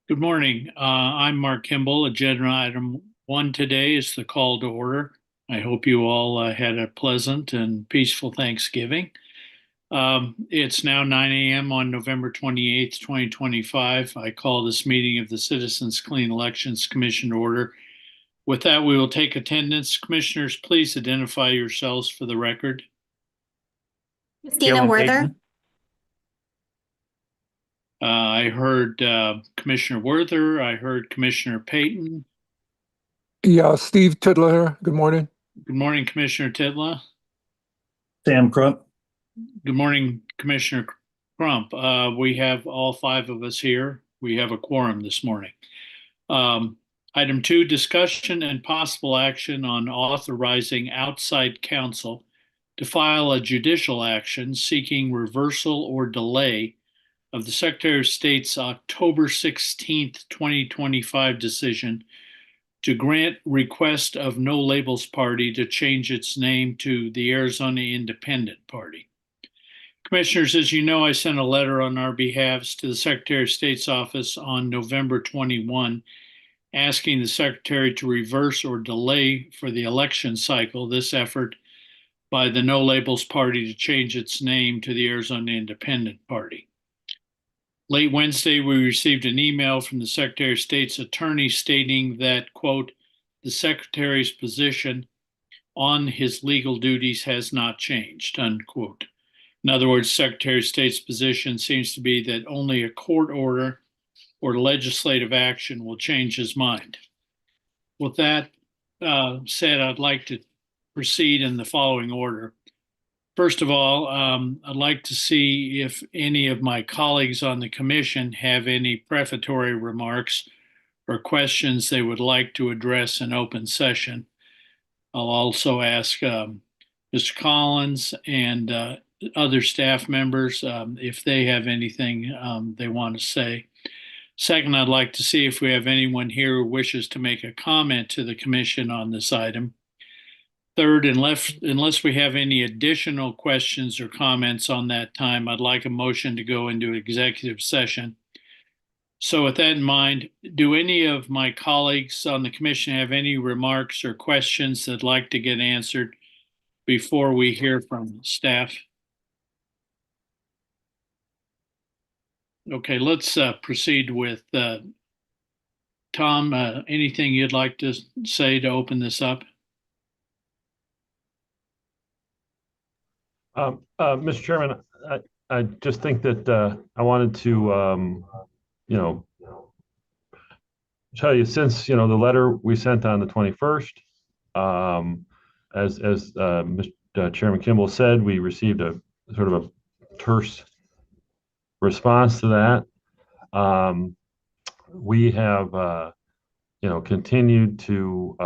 Good morning. I'm Mark Kimball. Agenda item one today is the call to order. I hope you all had a pleasant and peaceful Thanksgiving. It's now 9 a.m. on November 28th, 2025. I call this meeting of the Citizens Clean Elections Commission to order. With that, we will take attendance. Commissioners, please identify yourselves for the record. Christina Werther. I heard Commissioner Werther. I heard Commissioner Payton. Yeah, Steve Tidler. Good morning. Good morning, Commissioner Titla. Sam Crump. Good morning, Commissioner Crump. We have all five of us here. We have a quorum this morning. Item two, discussion and possible action on authorizing outside counsel to file a judicial action seeking reversal or delay of the Secretary of State's October 16th, 2025 decision to grant request of No Labels Party to change its name to the Arizona Independent Party. Commissioners, as you know, I sent a letter on our behalves to the Secretary of State's office on November 21, asking the Secretary to reverse or delay for the election cycle this effort by the No Labels Party to change its name to the Arizona Independent Party. Late Wednesday, we received an email from the Secretary of State's attorney stating that, quote, the Secretary's position on his legal duties has not changed, unquote. In other words, Secretary of State's position seems to be that only a court order or legislative action will change his mind. With that said, I'd like to proceed in the following order. First of all, I'd like to see if any of my colleagues on the commission have any prefatory remarks or questions they would like to address in open session. I'll also ask Mr. Collins and other staff members if they have anything they want to say. Second, I'd like to see if we have anyone here who wishes to make a comment to the commission on this item. Third, unless we have any additional questions or comments on that time, I'd like a motion to go into executive session. So with that in mind, do any of my colleagues on the commission have any remarks or questions they'd like to get answered before we hear from staff? Okay, let's proceed with Tom. Anything you'd like to say to open this up? Mr. Chairman, I just think that I wanted to, tell you since, the letter we sent on the 21st, as Mr. Chairman Kimball said, we received a sort of a terse response to that. We have, continued to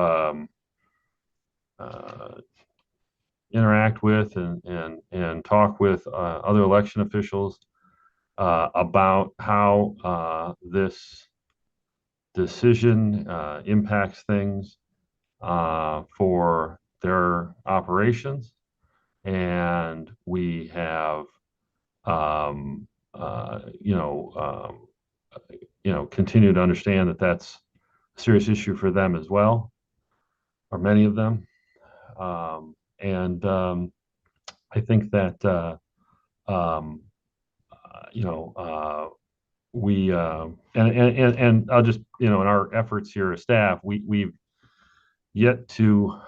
interact with and talk with other election officials about how this decision impacts things for their operations, and we have continue to understand that that's a serious issue for them as well, or many of them. I think that we and I'll just in our efforts here as staff, we've yet to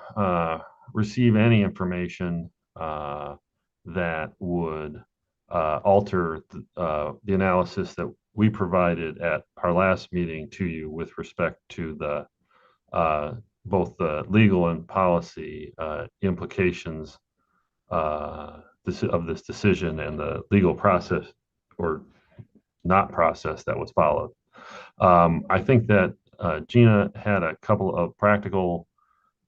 receive any information that would alter the analysis that we provided at our last meeting to you with respect to the both the legal and policy implications of this decision and the legal process or not process that was followed. I think that Gina had a couple of practical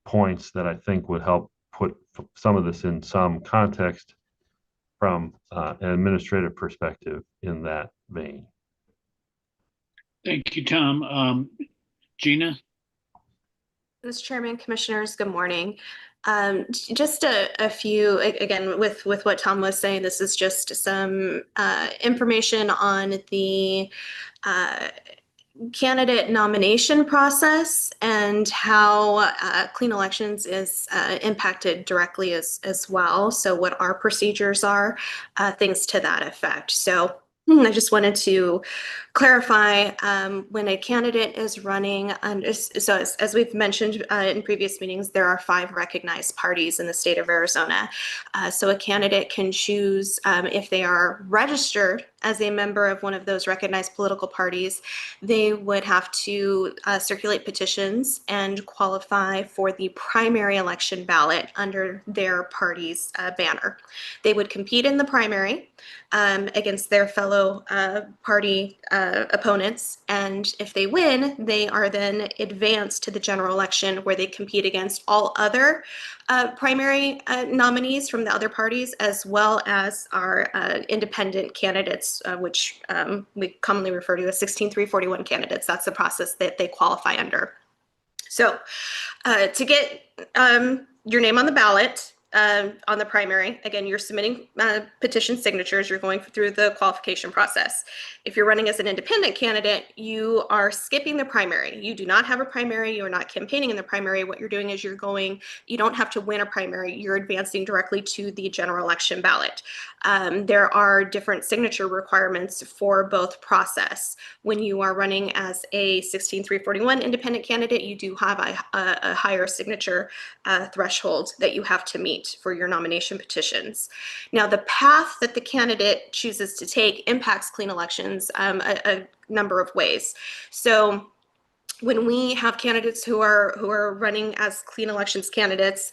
points that I think would help put some of this in some context from an administrative perspective in that vein. Thank you, Tom. Gina? Mr. Chairman, Commissioners, good morning. Just a few, again, with what Tom was saying, this is just some information on the candidate nomination process and how Clean Elections is impacted directly as well. So what our procedures are, things to that effect. So I just wanted to clarify when a candidate is running under, so as we've mentioned in previous meetings, there are 5 recognized parties in the state of Arizona. So a candidate can choose if they are registered as a member of one of those recognized political parties, they would have to circulate petitions and qualify for the primary election ballot under their party's banner. They would compete in the primary against their fellow party opponents. And if they win, they are then advanced to the general election where they compete against all other primary nominees from the other parties, as well as our independent candidates, which we commonly refer to as 16341 candidates. That's the process that they qualify under. So to get your name on the ballot, on the primary, again, you're submitting petition signatures, you're going through the qualification process. If you're running as an independent candidate, you are skipping the primary. You do not have a primary, you're not campaigning in the primary. What you're doing is you don't have to win a primary, you're advancing directly to the general election ballot. There are different signature requirements for both process. When you are running as a 16341 independent candidate, you do have a higher signature threshold that you have to meet for your nomination petitions. Now, the path that the candidate chooses to take impacts Clean Elections a number of ways. So when we have candidates who are running as Clean Elections candidates,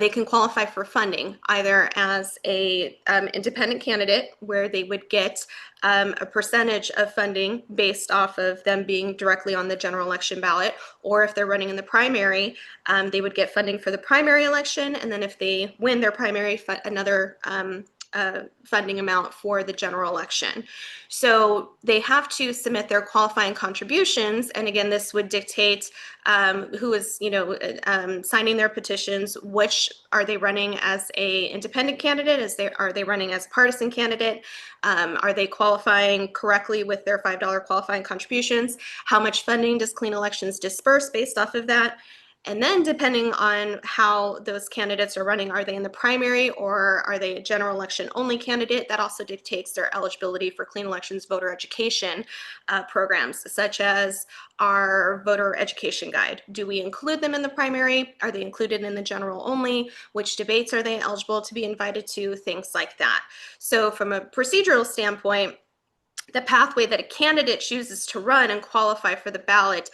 they can qualify for funding either as a independent candidate where they would get a percentage of funding based off of them being directly on the general election ballot, or if they're running in the primary, they would get funding for the primary election, and then if they win their primary, another funding amount for the general election. So they have to submit their qualifying contributions, and again, this would dictate who is, signing their petitions. Which are they running as a independent candidate? Are they running as a partisan candidate? Are they qualifying correctly with their $5 qualifying contributions? How much funding does Clean Elections disperse based off of that? And then depending on how those candidates are running, are they in the primary or are they a general election only candidate? That also dictates their eligibility for Clean Elections voter education programs, such as our voter education guide. Do we include them in the primary? Are they included in the general only? Which debates are they eligible to be invited to? Things like that. So from a procedural standpoint, the pathway that a candidate chooses to run and qualify for the ballot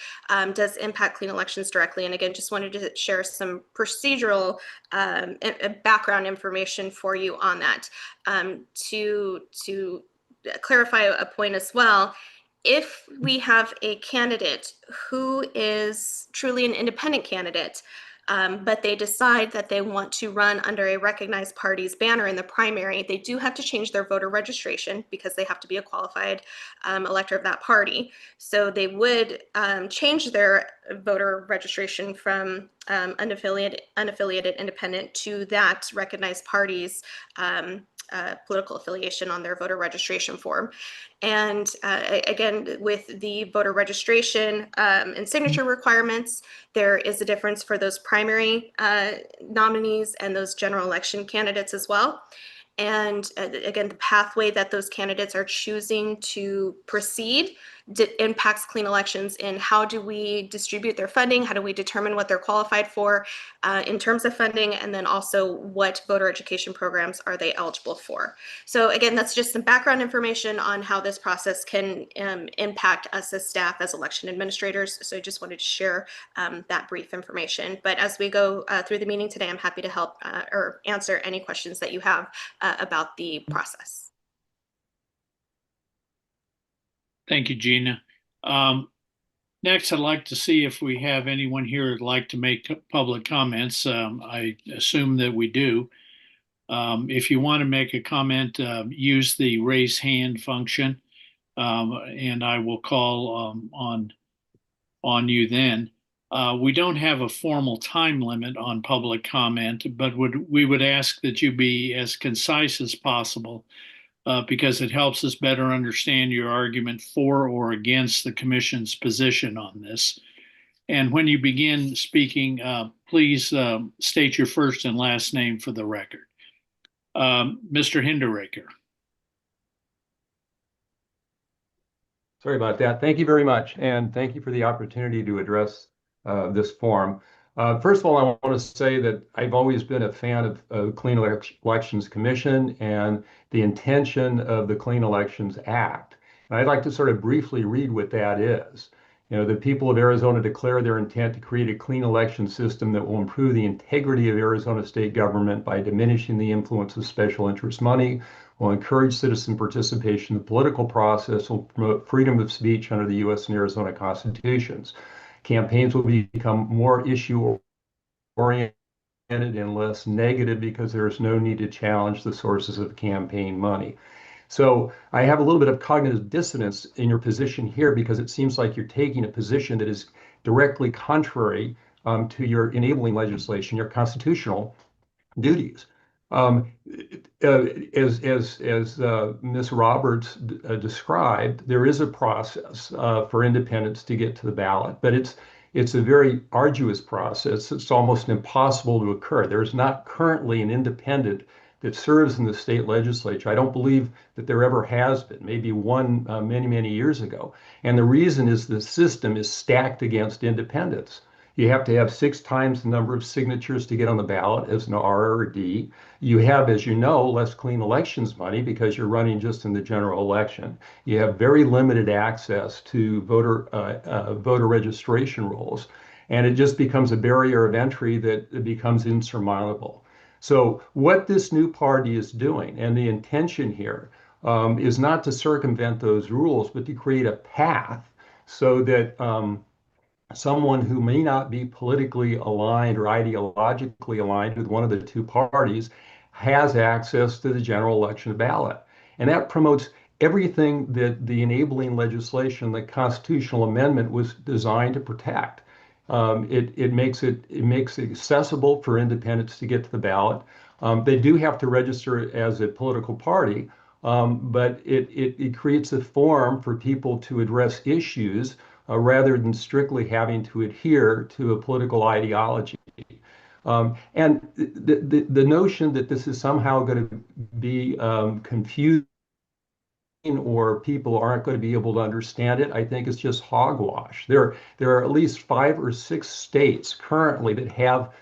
does impact Clean Elections directly. And again, just wanted to share some procedural background information for you on that. To clarify a point as well, if we have a candidate who is truly an independent candidate, but they decide that they want to run under a recognized party's banner in the primary, they do have to change their voter registration because they have to be a qualified elector of that party. So they would change their voter registration from unaffiliated independent to that recognized party's political affiliation on their voter registration form. And again, with the voter registration and signature requirements, there is a difference for those primary nominees and those general election candidates as well. And again, the pathway that those candidates are choosing to proceed impacts Clean Elections in how do we distribute their funding, how do we determine what they're qualified for in terms of funding, and then also what voter education programs are they eligible for. So again, that's just some background information on how this process can impact us as staff, as election administrators. So I just wanted to share that brief information. But as we go through the meeting today, I'm happy to help or answer any questions that you have about the process. Thank you, Gina. Next, I'd like to see if we have anyone here who'd like to make public comments. I assume that we do. If you want to make a comment, use the raise hand function, and I will call on you then. We don't have a formal time limit on public comment, but we would ask that you be as concise as possible. because it helps us better understand your argument for or against the commission's position on this. And when you begin speaking, please state your first and last name for the record. Mr. Hinderaker. Sorry about that. Thank you very much. And thank you for the opportunity to address this forum. First of all, I want to say that I've always been a fan of the Clean Elections Commission and the intention of the Clean Elections Act. And I'd like to sort of briefly read what that is. You know, the people of Arizona declare their intent to create a clean election system that will improve the integrity of Arizona state government by diminishing the influence of special interest money, will encourage citizen participation in the political process, will promote freedom of speech under the U.S. and Arizona constitutions. Campaigns will become more issue-oriented and less negative because there is no need to challenge the sources of campaign money. So I have a little bit of cognitive dissonance in your position here because it seems like you're taking a position that is directly contrary to your enabling legislation, your constitutional duties. As Ms. Roberts described, there is a process for independents to get to the ballot, but it's a very arduous process. It's almost impossible to occur. There's not currently an independent that serves in the state legislature. I don't believe that there ever has been, maybe one many, many years ago. And the reason is the system is stacked against independents. You have to have 6 times the number of signatures to get on the ballot as an R or a D. You have, as you know, less clean elections money because you're running just in the general election. You have very limited access to voter registration rolls, and it just becomes a barrier of entry that becomes insurmountable. So what this new party is doing, and the intention here, is not to circumvent those rules, but to create a path so that someone who may not be politically aligned or ideologically aligned with one of the two parties has access to the general election ballot. And that promotes everything that the enabling legislation, the constitutional amendment, was designed to protect. It makes it accessible for independents to get to the ballot. They do have to register as a political party, but it creates a forum for people to address issues rather than strictly having to adhere to a political ideology. And the notion that this is somehow going to be confusing or people aren't going to be able to understand it, I think is just hogwash. There are at least 5 or 6 states currently that have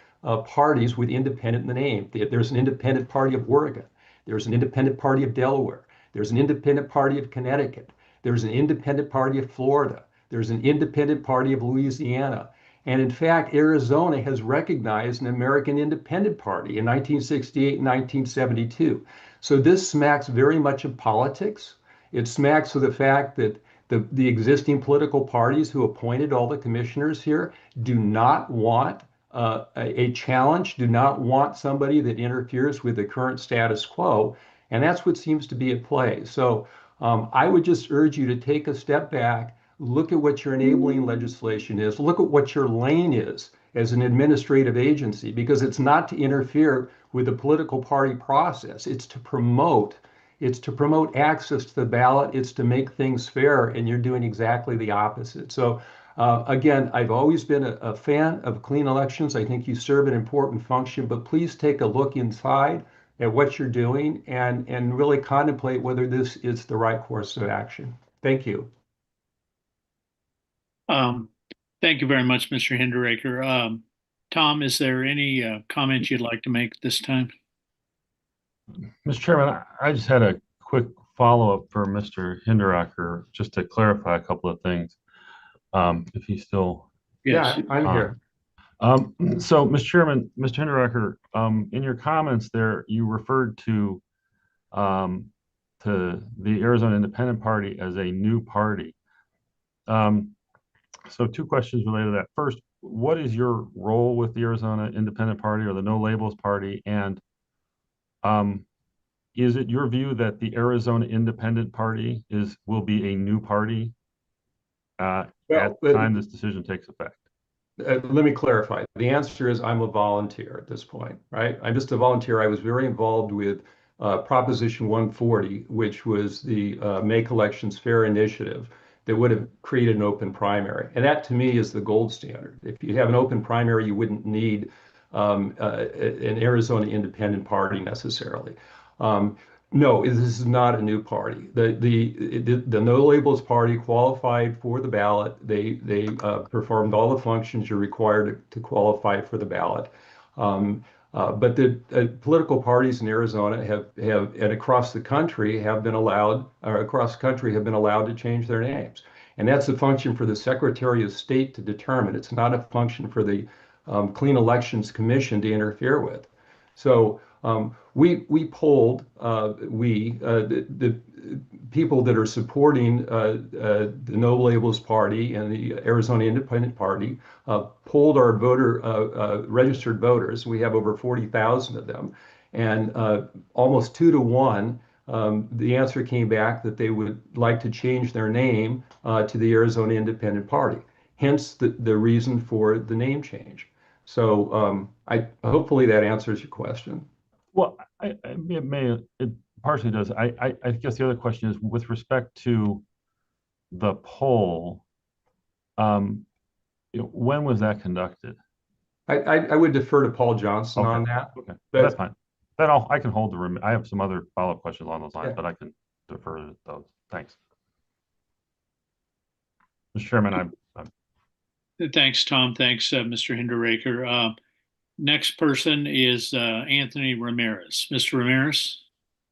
parties with independent in the name. There's an independent party of Oregon. There's an independent party of Delaware. There's an independent party of Connecticut. There's an independent party of Florida. There's an independent party of Louisiana. And in fact, Arizona has recognized an American Independent Party in 1968 and 1972. So this smacks very much of politics. It smacks of the fact that the existing political parties who appointed all the commissioners here do not want a challenge, do not want somebody that interferes with the current status quo. And that's what seems to be at play. So I would just urge you to take a step back, look at what your enabling legislation is, look at what your lane is as an administrative agency, because it's not to interfere with the political party process. It's to promote access to the ballot. It's to make things fair, and you're doing exactly the opposite. So again, I've always been a fan of clean elections. I think you serve an important function, but please take a look inside at what you're doing and really contemplate whether this is the right course of action. Thank you. Thank you very much, Mr. Hinderaker. Tom, is there any comment you'd like to make this time? Mr. Chairman, I just had a quick follow-up for Mr. Hinderaker, just to clarify a couple of things, if he's still. Yes. Yeah, I'm here. So, Mr. Chairman, Mr. Hinderaker, in your comments there, you referred to the Arizona Independent Party as a new party. So 2 questions related to that. First, what is your role with the Arizona Independent Party or the No Labels Party? And is it your view that the Arizona Independent Party will be a new party at the time this decision takes effect? Let me clarify. The answer is I'm a volunteer at this point, right? I'm just a volunteer. I was very involved with Proposition 140, which was the Make Elections Fair initiative that would have created an open primary. And that to me is the gold standard. If you have an open primary, you wouldn't need an Arizona Independent Party necessarily. No, this is not a new party. The No Labels Party qualified for the ballot. They performed all the functions you're required to qualify for the ballot. But the political parties in Arizona have and across the country have been allowed, or across the country have been allowed to change their names. And that's a function for the Secretary of State to determine. It's not a function for the Clean Elections Commission to interfere with. So we polled the people that are supporting the No Labels Party and the Arizona Independent Party, polled our registered voters. We have over 40,000 of them, and almost 2 to 1. The answer came back that they would like to change their name to the Arizona Independent Party. Hence the reason for the name change. So hopefully that answers your question. Well, it partially does. I guess the other question is with respect to the poll, when was that conducted? I would defer to Paul Johnson on that. Okay, But that's fine. Then I can hold the room. I have some other follow-up questions along those lines, but I can defer to those. Thanks. Mr. Chairman, Thanks, Tom. Thanks, Mr. Hinderaker. Next person is Anthony Ramirez. Mr. Ramirez?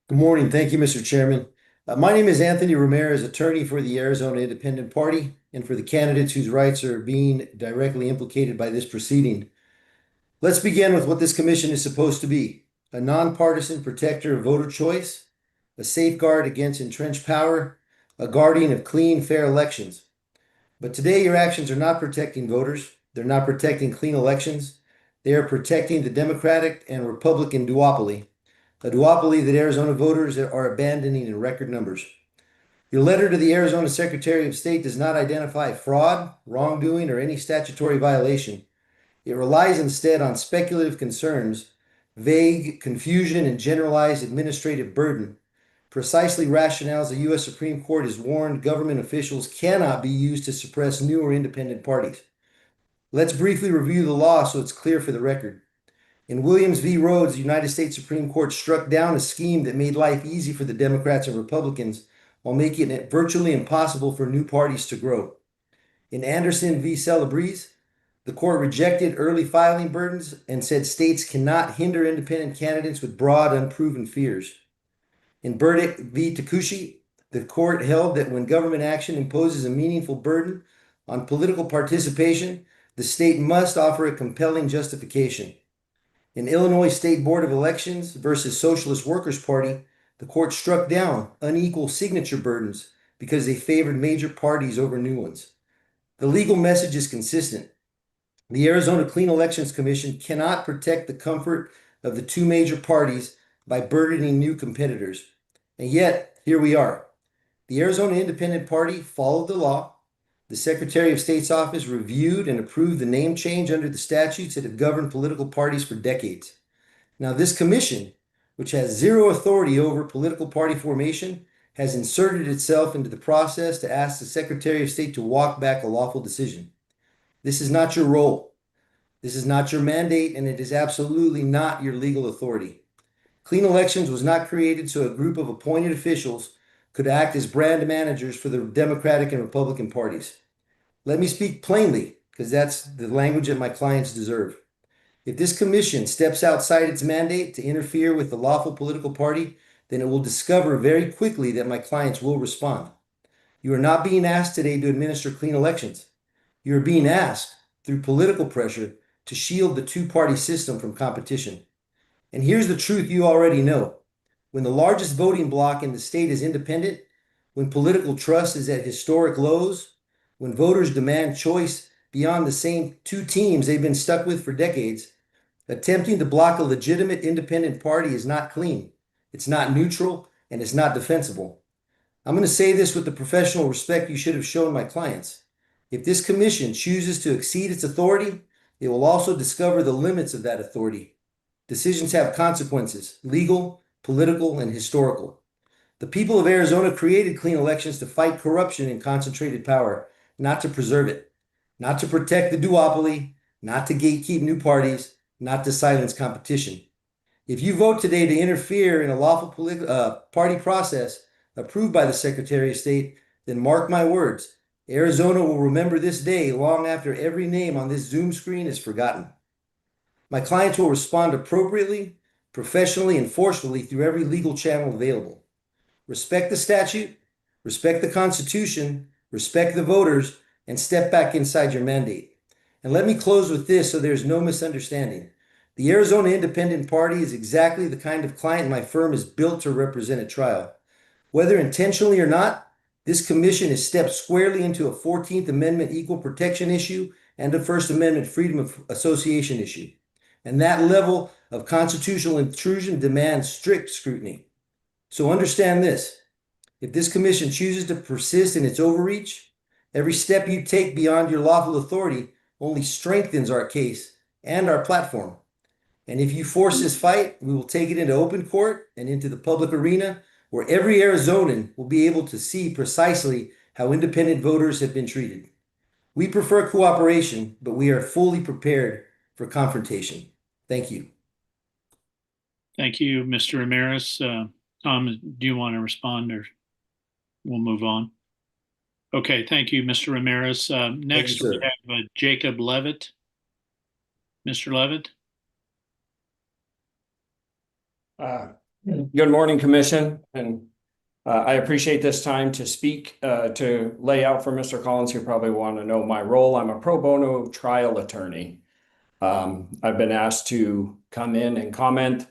Good morning. Thank you, Mr. Chairman. My name is Anthony Ramirez, attorney for the Arizona Independent Party and for the candidates whose rights are being directly implicated by this proceeding. Let's begin with what this commission is supposed to be: a nonpartisan protector of voter choice, a safeguard against entrenched power, a guardian of clean, fair elections. But today, your actions are not protecting voters. They're not protecting clean elections. They are protecting the Democratic and Republican duopoly, a duopoly that Arizona voters are abandoning in record numbers. Your letter to the Arizona Secretary of State does not identify fraud, wrongdoing, or any statutory violation. It relies instead on speculative concerns, vague confusion, and generalized administrative burden, precisely rationales the U.S. Supreme Court has warned government officials cannot be used to suppress new or independent parties. Let's briefly review the law so it's clear for the record. In Williams v. Rhodes, the United States Supreme Court struck down a scheme that made life easy for the Democrats and Republicans while making it virtually impossible for new parties to grow. In Anderson v. Celebrezze, the court rejected early filing burdens and said states cannot hinder independent candidates with broad, unproven fears. In Burdick v. Takushi, the court held that when government action imposes a meaningful burden on political participation, the state must offer a compelling justification. In Illinois State Board of Elections versus Socialist Workers Party, the court struck down unequal signature burdens because they favored major parties over new ones. The legal message is consistent. The Arizona Clean Elections Commission cannot protect the comfort of the two major parties by burdening new competitors. And yet, here we are. The Arizona Independent Party followed the law. The Secretary of State's office reviewed and approved the name change under the statutes that have governed political parties for decades. Now, this commission, which has zero authority over political party formation, has inserted itself into the process to ask the Secretary of State to walk back a lawful decision. This is not your role. This is not your mandate, and it is absolutely not your legal authority. Clean Elections was not created so a group of appointed officials could act as brand managers for the Democratic and Republican parties. Let me speak plainly, because that's the language that my clients deserve. If this commission steps outside its mandate to interfere with the lawful political party, then it will discover very quickly that my clients will respond. You are not being asked today to administer clean elections. You are being asked, through political pressure, to shield the two-party system from competition. And here's the truth you already know. When the largest voting bloc in the state is independent, when political trust is at historic lows, when voters demand choice beyond the same two teams they've been stuck with for decades, attempting to block a legitimate independent party is not clean, it's not neutral, and it's not defensible. I'm going to say this with the professional respect you should have shown my clients. If this commission chooses to exceed its authority, it will also discover the limits of that authority. Decisions have consequences, legal, political, and historical. The people of Arizona created clean elections to fight corruption and concentrated power, not to preserve it, not to protect the duopoly, not to gatekeep new parties, not to silence competition. If you vote today to interfere in a lawful party process approved by the Secretary of State, then mark my words, Arizona will remember this day long after every name on this Zoom screen is forgotten. My clients will respond appropriately, professionally, and forcefully through every legal channel available. Respect the statute, respect the Constitution, respect the voters, and step back inside your mandate. And let me close with this so there's no misunderstanding. The Arizona Independent Party is exactly the kind of client my firm is built to represent at trial. Whether intentionally or not, this commission has stepped squarely into a 14th Amendment equal protection issue and a First Amendment freedom of association issue. And that level of constitutional intrusion demands strict scrutiny. So understand this. If this commission chooses to persist in its overreach, every step you take beyond your lawful authority only strengthens our case and our platform. And if you force this fight, we will take it into open court and into the public arena where every Arizonan will be able to see precisely how independent voters have been treated. We prefer cooperation, but we are fully prepared for confrontation. Thank you. Thank you, Mr. Ramirez. Tom, do you want to respond or we'll move on? Okay, thank you, Mr. Ramirez. Next, sir. we have Jacob Levitt. Mr. Levitt? Good morning, Commission, and I appreciate this time to speak, to lay out for Mr. Collins. You probably want to know my role. I'm a pro bono trial attorney. I've been asked to come in and comment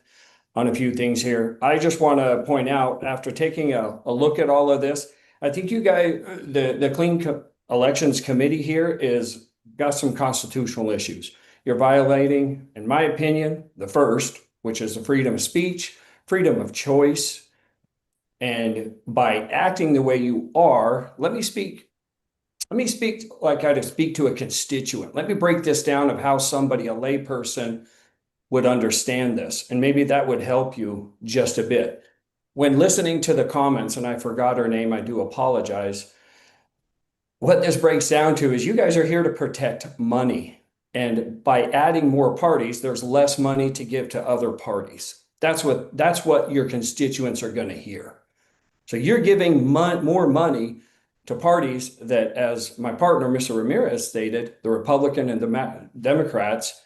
on a few things here. I just want to point out, after taking a look at all of this, I think you guys, the Clean Elections Committee here is got some constitutional issues. You're violating, in my opinion, the first, which is the freedom of speech, freedom of choice. And by acting the way you are, let me speak like I'd speak to a constituent. Let me break this down of how somebody, a layperson, would understand this. And maybe that would help you just a bit. When listening to the comments, and I forgot her name, I do apologize. What this breaks down to is you guys are here to protect money. And by adding more parties, there's less money to give to other parties. That's what your constituents are going to hear. So you're giving more money to parties that, as my partner, Mr. Ramirez, stated, the Republican and the Democrats,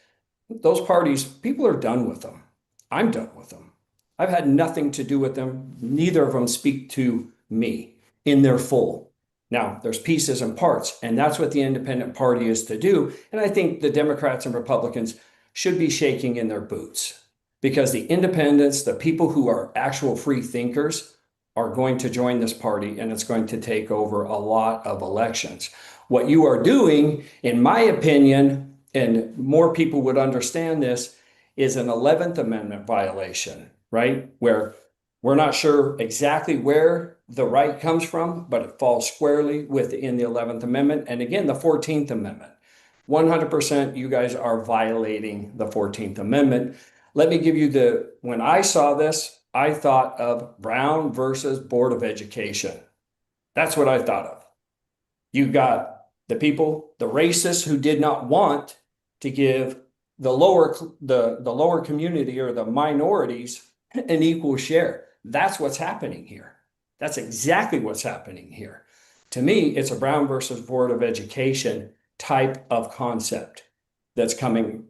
those parties, people are done with them. I'm done with them. I've had nothing to do with them. Neither of them speak to me in their full. Now, there's pieces and parts, and that's what the independent party is to do. And I think the Democrats and Republicans should be shaking in their boots because the independents, the people who are actual free thinkers, are going to join this party, and it's going to take over a lot of elections. What you are doing, in my opinion, and more people would understand this, is an 11th Amendment violation, right? Where we're not sure exactly where the right comes from, but it falls squarely within the 11th Amendment. And again, the 14th Amendment. 100% you guys are violating the 14th Amendment. Let me give you when I saw this, I thought of Brown versus Board of Education. That's what I thought of. You got the people, the racists who did not want to give the lower community or the minorities an equal share. That's what's happening here. That's exactly what's happening here. To me, it's a Brown versus Board of Education type of concept that's coming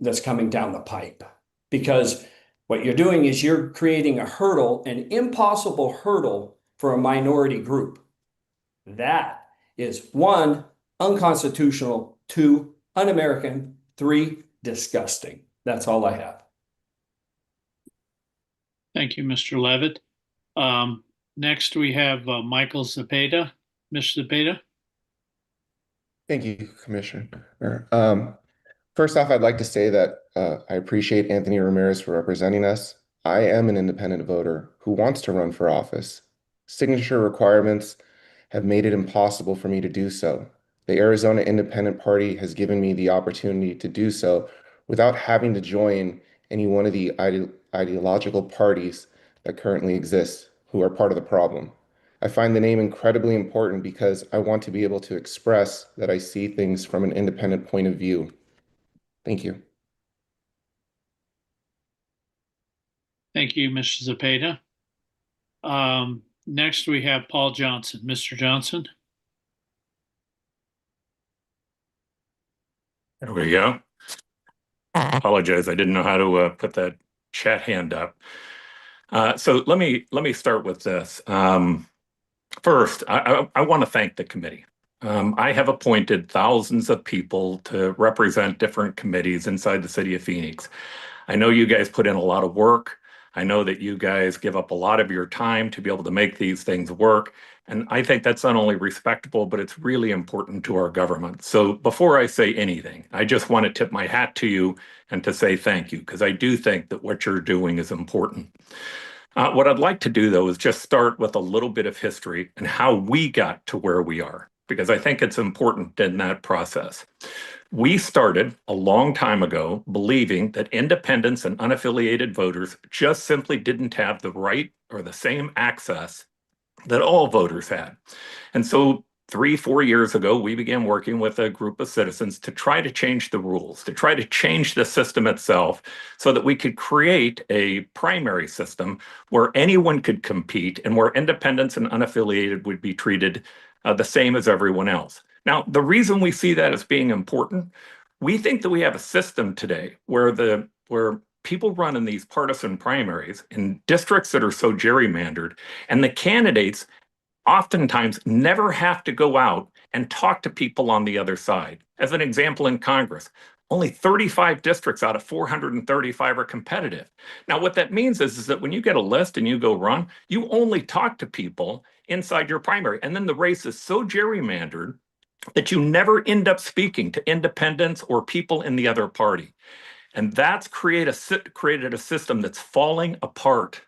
down the pipe. Because what you're doing is you're creating a hurdle, an impossible hurdle for a minority group. That is 1, unconstitutional, 2, un-American, 3, disgusting. That's all I have. Thank you, Mr. Levitt. Next, we have Michael Zepeda. Mr. Zepeda? Thank you, Commissioner. First off, I'd like to say that I appreciate Anthony Ramirez for representing us. I am an independent voter who wants to run for office. Signature requirements have made it impossible for me to do so. The Arizona Independent Party has given me the opportunity to do so without having to join any one of the ideological parties that currently exists who are part of the problem. I find the name incredibly important because I want to be able to express that I see things from an independent point of view. Thank you. Thank you, Mr. Zepeda. Next, we have Paul Johnson. Mr. Johnson? There we go. Apologize, I didn't know how to put that chat hand up. So let me start with this. First, I want to thank the committee. I have appointed thousands of people to represent different committees inside the city of Phoenix. I know you guys put in a lot of work. I know that you guys give up a lot of your time to be able to make these things work. And I think that's not only respectable, but it's really important to our government. So before I say anything, I just want to tip my hat to you and to say thank you, because I do think that what you're doing is important. What I'd like to do, though, is just start with a little bit of history and how we got to where we are, because I think it's important in that process. We started a long time ago believing that independents and unaffiliated voters just simply didn't have the right or the same access that all voters had. And so 3-4 years ago, we began working with a group of citizens to try to change the rules, to try to change the system itself so that we could create a primary system where anyone could compete and where independents and unaffiliated would be treated the same as everyone else. Now, the reason we see that as being important, we think that we have a system today where people run in these partisan primaries in districts that are so gerrymandered, and the candidates oftentimes never have to go out and talk to people on the other side. As an example, in Congress, only 35 districts out of 435 are competitive. Now, what that means is that when you get a list and you go run, you only talk to people inside your primary. And then the race is so gerrymandered that you never end up speaking to independents or people in the other party. And that's created a system that's falling apart.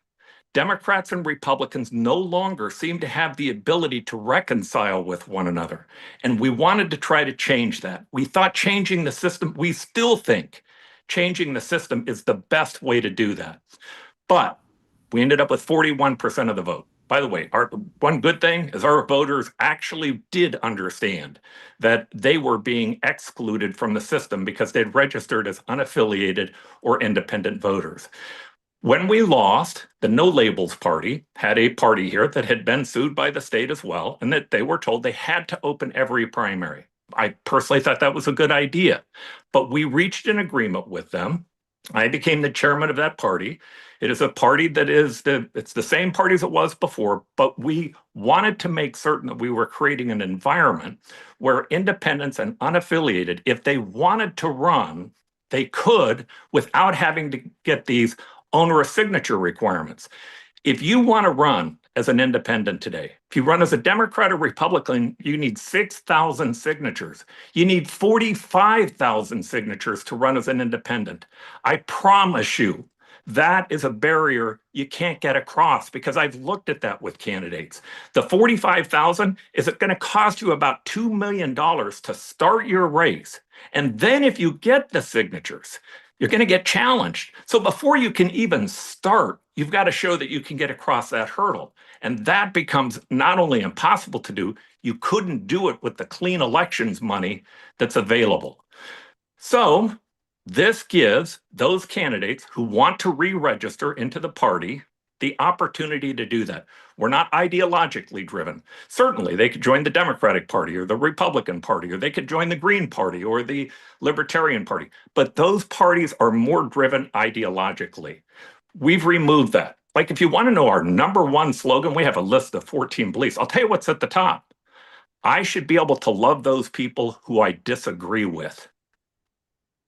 Democrats and Republicans no longer seem to have the ability to reconcile with one another. And we wanted to try to change that. We thought changing the system, we still think changing the system is the best way to do that. But we ended up with 41% of the vote. By the way, one good thing is our voters actually did understand that they were being excluded from the system because they'd registered as unaffiliated or independent voters. When we lost, the No Labels Party had a party here that had been sued by the state as well, and that they were told they had to open every primary. I personally thought that was a good idea, but we reached an agreement with them. I became the chairman of that party. It is a party that it's the same party as it was before, but we wanted to make certain that we were creating an environment where independents and unaffiliated, if they wanted to run, they could without having to get these onerous signature requirements. If you want to run as an independent today, if you run as a Democrat or Republican, you need 6,000 signatures. You need 45,000 signatures to run as an independent. I promise you, that is a barrier you can't get across, because I've looked at that with candidates. The 45,000 is going to cost you about $2 million to start your race. And then if you get the signatures, you're going to get challenged. So before you can even start, you've got to show that you can get across that hurdle. And that becomes not only impossible to do, you couldn't do it with the clean elections money that's available. So this gives those candidates who want to re-register into the party the opportunity to do that. We're not ideologically driven. Certainly, they could join the Democratic Party or the Republican Party, or they could join the Green Party or the Libertarian Party. But those parties are more driven ideologically. We've removed that. Like, if you want to know our #1 slogan, we have a list of 14 beliefs. I'll tell you what's at the top. I should be able to love those people who I disagree with.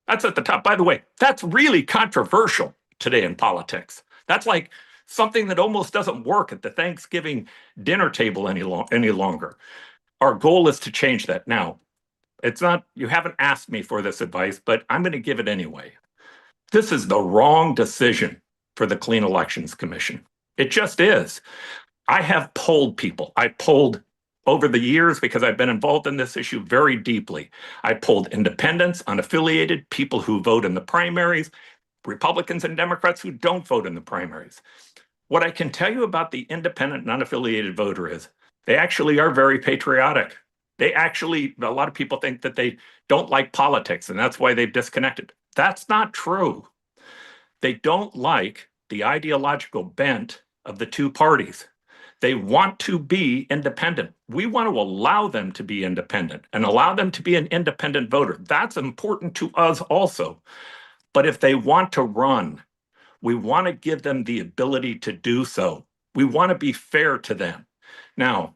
That's at the top. By the way, that's really controversial today in politics. That's like something that almost doesn't work at the Thanksgiving dinner table any longer. Our goal is to change that. Now, it's not, you haven't asked me for this advice, but I'm going to give it anyway. This is the wrong decision for the Clean Elections Commission. It just is. I have polled people. I polled over the years, because I've been involved in this issue very deeply. I polled independents, unaffiliated, people who vote in the primaries, Republicans and Democrats who don't vote in the primaries. What I can tell you about the independent, non-affiliated voter is they actually are very patriotic. They actually, a lot of people think that they don't like politics and that's why they've disconnected. That's not true. They don't like the ideological bent of the two parties. They want to be independent. We want to allow them to be independent and allow them to be an independent voter. That's important to us also. But if they want to run, we want to give them the ability to do so. We want to be fair to them. Now,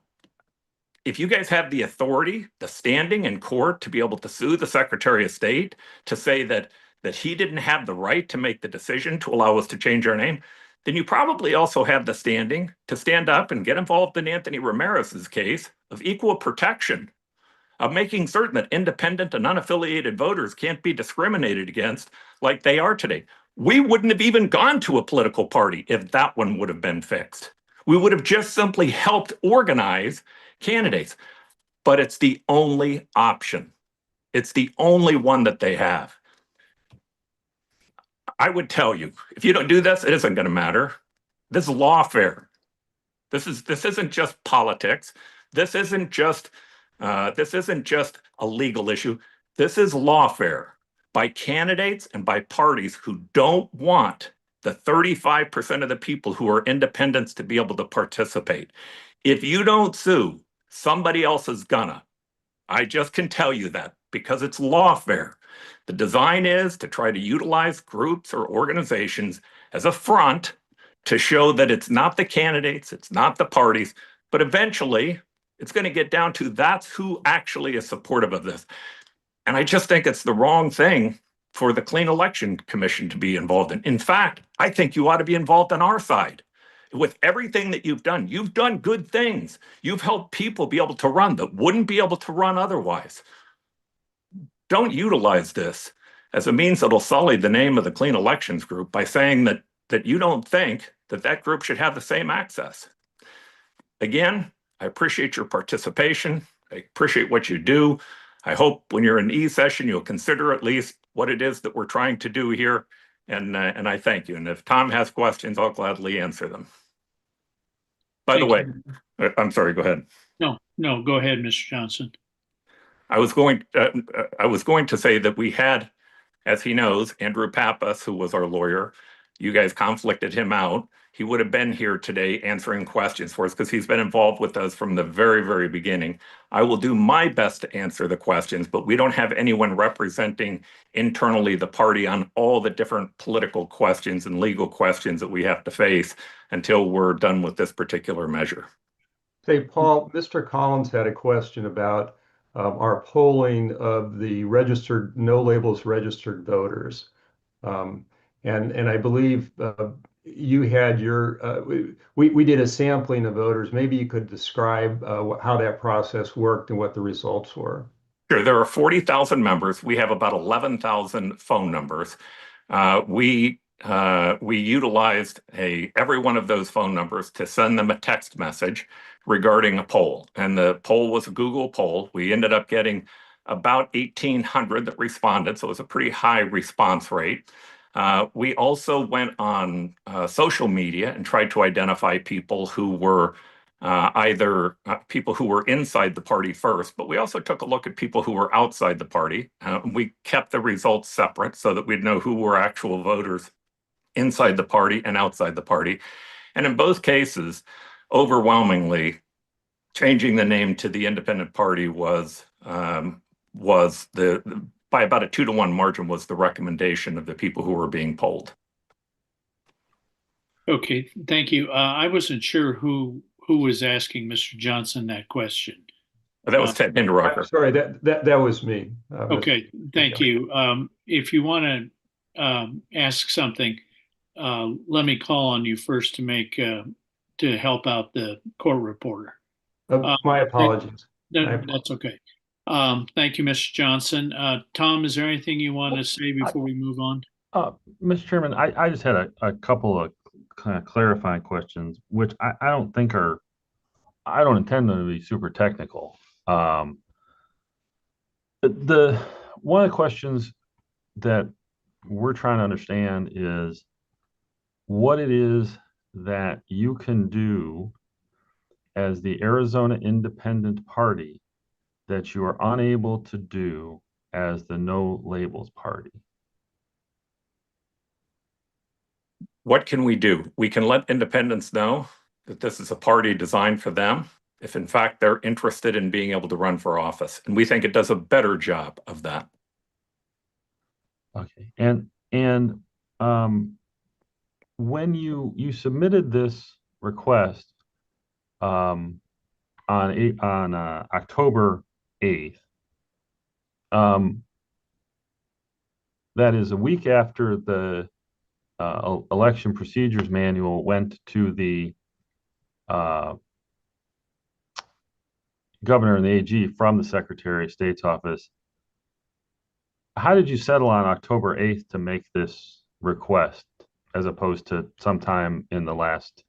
if you guys have the authority, the standing in court to be able to sue the Secretary of State to say that he didn't have the right to make the decision to allow us to change our name, then you probably also have the standing to stand up and get involved in Anthony Ramirez's case of equal protection, of making certain that independent and unaffiliated voters can't be discriminated against like they are today. We wouldn't have even gone to a political party if that one would have been fixed. We would have just simply helped organize candidates, but it's the only option. It's the only one that they have. I would tell you, if you don't do this, it isn't going to matter. This is lawfare. This isn't just politics. This isn't just a legal issue. This is lawfare by candidates and by parties who don't want the 35% of the people who are independents to be able to participate. If you don't sue, somebody else is gonna. I just can tell you that because it's lawfare. The design is to try to utilize groups or organizations as a front to show that it's not the candidates, it's not the parties, but eventually it's going to get down to that's who actually is supportive of this. And I just think it's the wrong thing for the Clean Election Commission to be involved in. In fact, I think you ought to be involved on our side. With everything that you've done good things. You've helped people be able to run that wouldn't be able to run otherwise. Don't utilize this as a means that'll sully the name of the Clean Elections Group by saying that you don't think that group should have the same access. Again, I appreciate your participation. I appreciate what you do. I hope when you're in E-session, you'll consider at least what it is that we're trying to do here. And I thank you. And if Tom has questions, I'll gladly answer them. By the way, I'm sorry, go ahead. No, go ahead, Mr. Johnson. I was going to say that we had, as he knows, Andrew Pappas, who was our lawyer. You guys conflicted him out. He would have been here today answering questions for us because he's been involved with us from the very, very beginning. I will do my best to answer the questions, but we don't have anyone representing internally the party on all the different political questions and legal questions that we have to face until we're done with this particular measure. Say, Paul, Mr. Collins had a question about our polling of the registered, no labels registered voters. And I believe you had your, we did a sampling of voters. Maybe you could describe how that process worked and what the results were. Sure, there are 40,000 members. We have about 11,000 phone numbers. We utilized every one of those phone numbers to send them a text message regarding a poll. And the poll was a Google poll. We ended up getting about 1,800 that responded, so it was a pretty high response rate. We also went on social media and tried to identify people who were either people who were inside the party first, but we also took a look at people who were outside the party. We kept the results separate so that we'd know who were actual voters inside the party and outside the party. And in both cases, overwhelmingly, changing the name to the Independent Party was by about a 2-to-1 margin was the recommendation of the people who were being polled. Okay, thank you. I wasn't sure who was asking Mr. Johnson that question. That was Ted Hinderocker. Sorry, that was me. Okay, thank you. If you want to ask something, let me call on you first to help out the court reporter. My apologies. That's okay. Thank you, Mr. Johnson. Tom, is there anything you want to say before we move on? Mr. Chairman, I just had a couple of kind of clarifying questions, which I don't think I don't intend them to be super technical. One of the questions that we're trying to understand is what it is that you can do as the Arizona Independent Party that you are unable to do as the No Labels Party? What can we do? We can let independents know that this is a party designed for them, if in fact they're interested in being able to run for office. And we think it does a better job of that. Okay. And when you submitted this request on October 8th, that is a week after the election procedures manual went to the governor and the AG from the Secretary of State's office. How did you settle on October 8th to make this request as opposed to sometime in the last,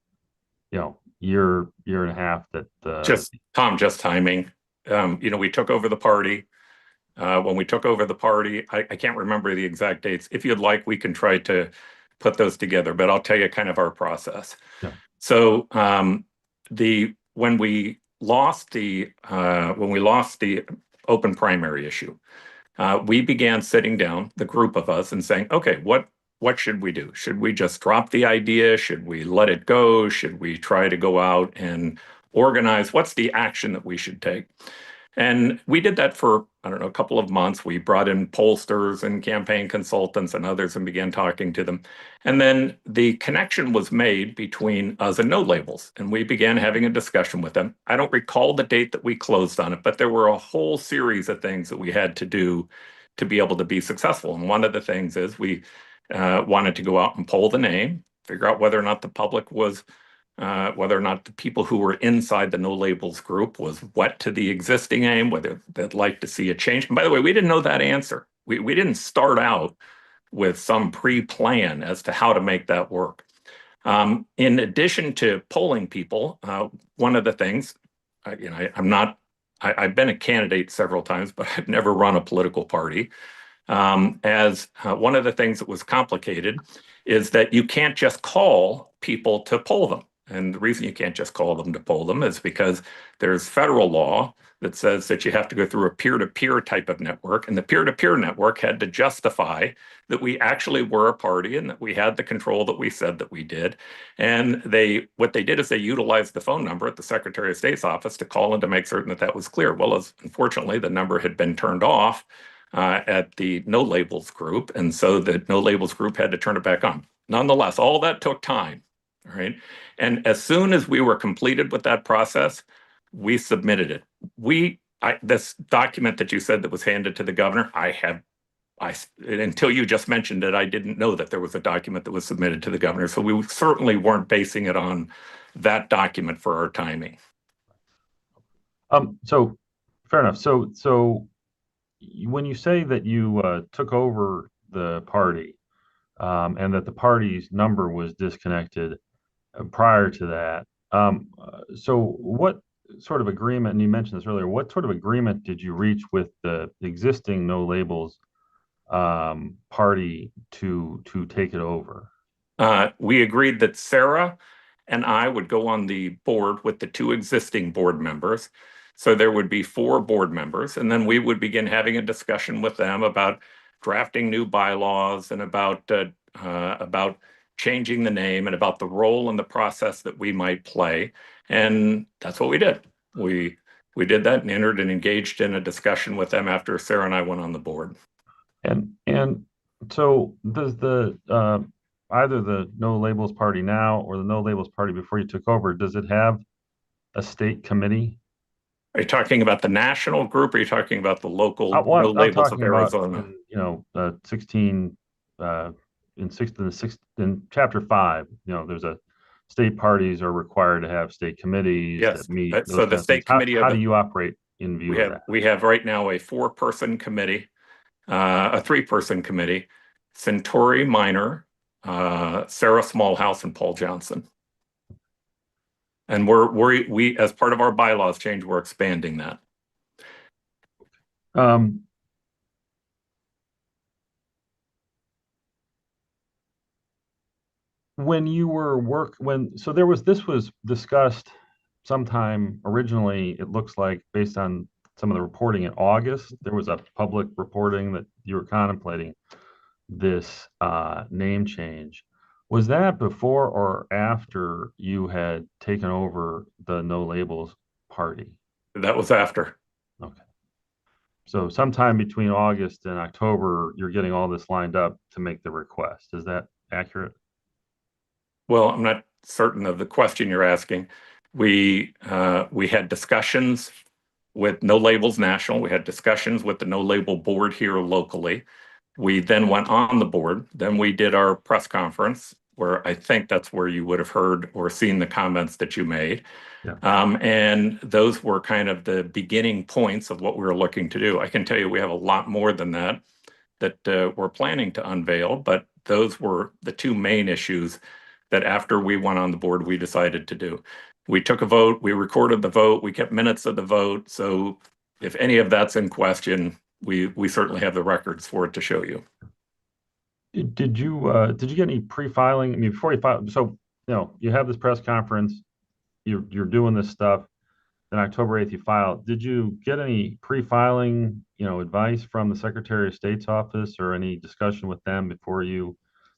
year and a half that just timing. We took over the party. When we took over the party, I can't remember the exact dates. If you'd like, we can try to put those together, but I'll tell you kind of our process. Yeah. So when we lost the open primary issue, we began sitting down, the group of us, and saying, okay, what should we do? Should we just drop the idea? Should we let it go? Should we try to go out and organize? What's the action that we should take? And we did that for, a couple of months. We brought in pollsters and campaign consultants and others and began talking to them. And then the connection was made between us and No Labels. And we began having a discussion with them. I don't recall the date that we closed on it, but there were a whole series of things that we had to do to be able to be successful. And one of the things is we wanted to go out and poll the name, figure out whether or not the public was whether or not the people who were inside the No Labels group was wet to the existing name, whether they'd like to see a change. And by the way, we didn't know that answer. We didn't start out with some pre-plan as to how to make that work. In addition to polling people, one of the things, I've been a candidate several times, but I've never run a political party. As one of the things that was complicated is that you can't just call people to poll them. And the reason you can't just call them to poll them is because there's federal law that says that you have to go through a peer-to-peer type of network. And the peer-to-peer network had to justify that we actually were a party and that we had the control that we said that we did. And what they did is they utilized the phone number at the Secretary of State's office to call and to make certain that that was clear. Well, unfortunately, the number had been turned off at the No Labels group. And so the No Labels group had to turn it back on. Nonetheless, all that took time. All right. And as soon as we were completed with that process, we submitted it. This document that you said that was handed to the governor, until you just mentioned it, I didn't know that there was a document that was submitted to the governor. So we certainly weren't basing it on that document for our timing. So fair enough. So when you say that you took over the party and that the party's number was disconnected prior to that, so what sort of agreement, and you mentioned this earlier, what sort of agreement did you reach with the existing No Labels party to take it over? We agreed that Sarah and I would go on the board with the two existing board members. So there would be 4 board members, and then we would begin having a discussion with them about drafting new bylaws and about changing the name and about the role and the process that we might play. And that's what we did. We did that and entered and engaged in a discussion with them after Sarah and I went on the board. And so does the either the No Labels party now or the No Labels party before you took over, does it have a state committee? Are you talking about the national group? Or are you talking about the local No I'm Labels of talking about Arizona? in, 16 in chapter 5, there's a state parties are required to have state committees Yes, that meet. so the state committee how do you operate in view of that? We have right now a 4-person committee, a 3-person committee, Centauri Minor, Sarah Smallhouse, and Paul Johnson. And we as part of our bylaws change, we're expanding that. when you were so this was discussed sometime originally, it looks like, based on some of the reporting in August, there was a public reporting that you were contemplating this name change. Was that before or after you had taken over the No Labels party? That was after. Okay. So sometime between August and October, you're getting all this lined up to make the request. Is that accurate? Well, I'm not certain of the question you're asking. We had discussions with No Labels National. We had discussions with the No Label board here locally. We then went on the board. Then we did our press conference, where I think that's where you would have heard or seen the comments that you made. Yeah. And those were kind of the beginning points of what we were looking to do. I can tell you we have a lot more than that we're planning to unveil, but those were the two main issues that after we went on the board, we decided to do. We took a vote, we recorded the vote, we kept minutes of the vote. So if any of that's in question, we certainly have the records for it to show you. Did you get any pre-filing? I mean, before you file, so you have this press conference, you're doing this stuff, then October 8th you file. Did you get any pre-filing, advice from the Secretary of State's office or any discussion with them before you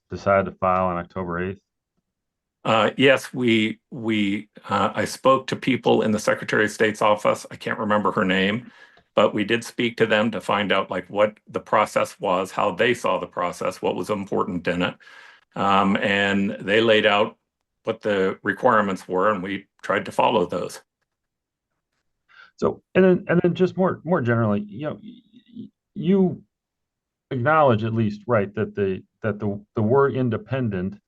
decided to file on October 8th? Yes, I spoke to people in the Secretary of State's office. I can't remember her name, but we did speak to them to find out what the process was, how they saw the process, what was important in it. And they laid out what the requirements were, and we tried to follow those. So, and then just more generally, you acknowledge at least, right, that the word independent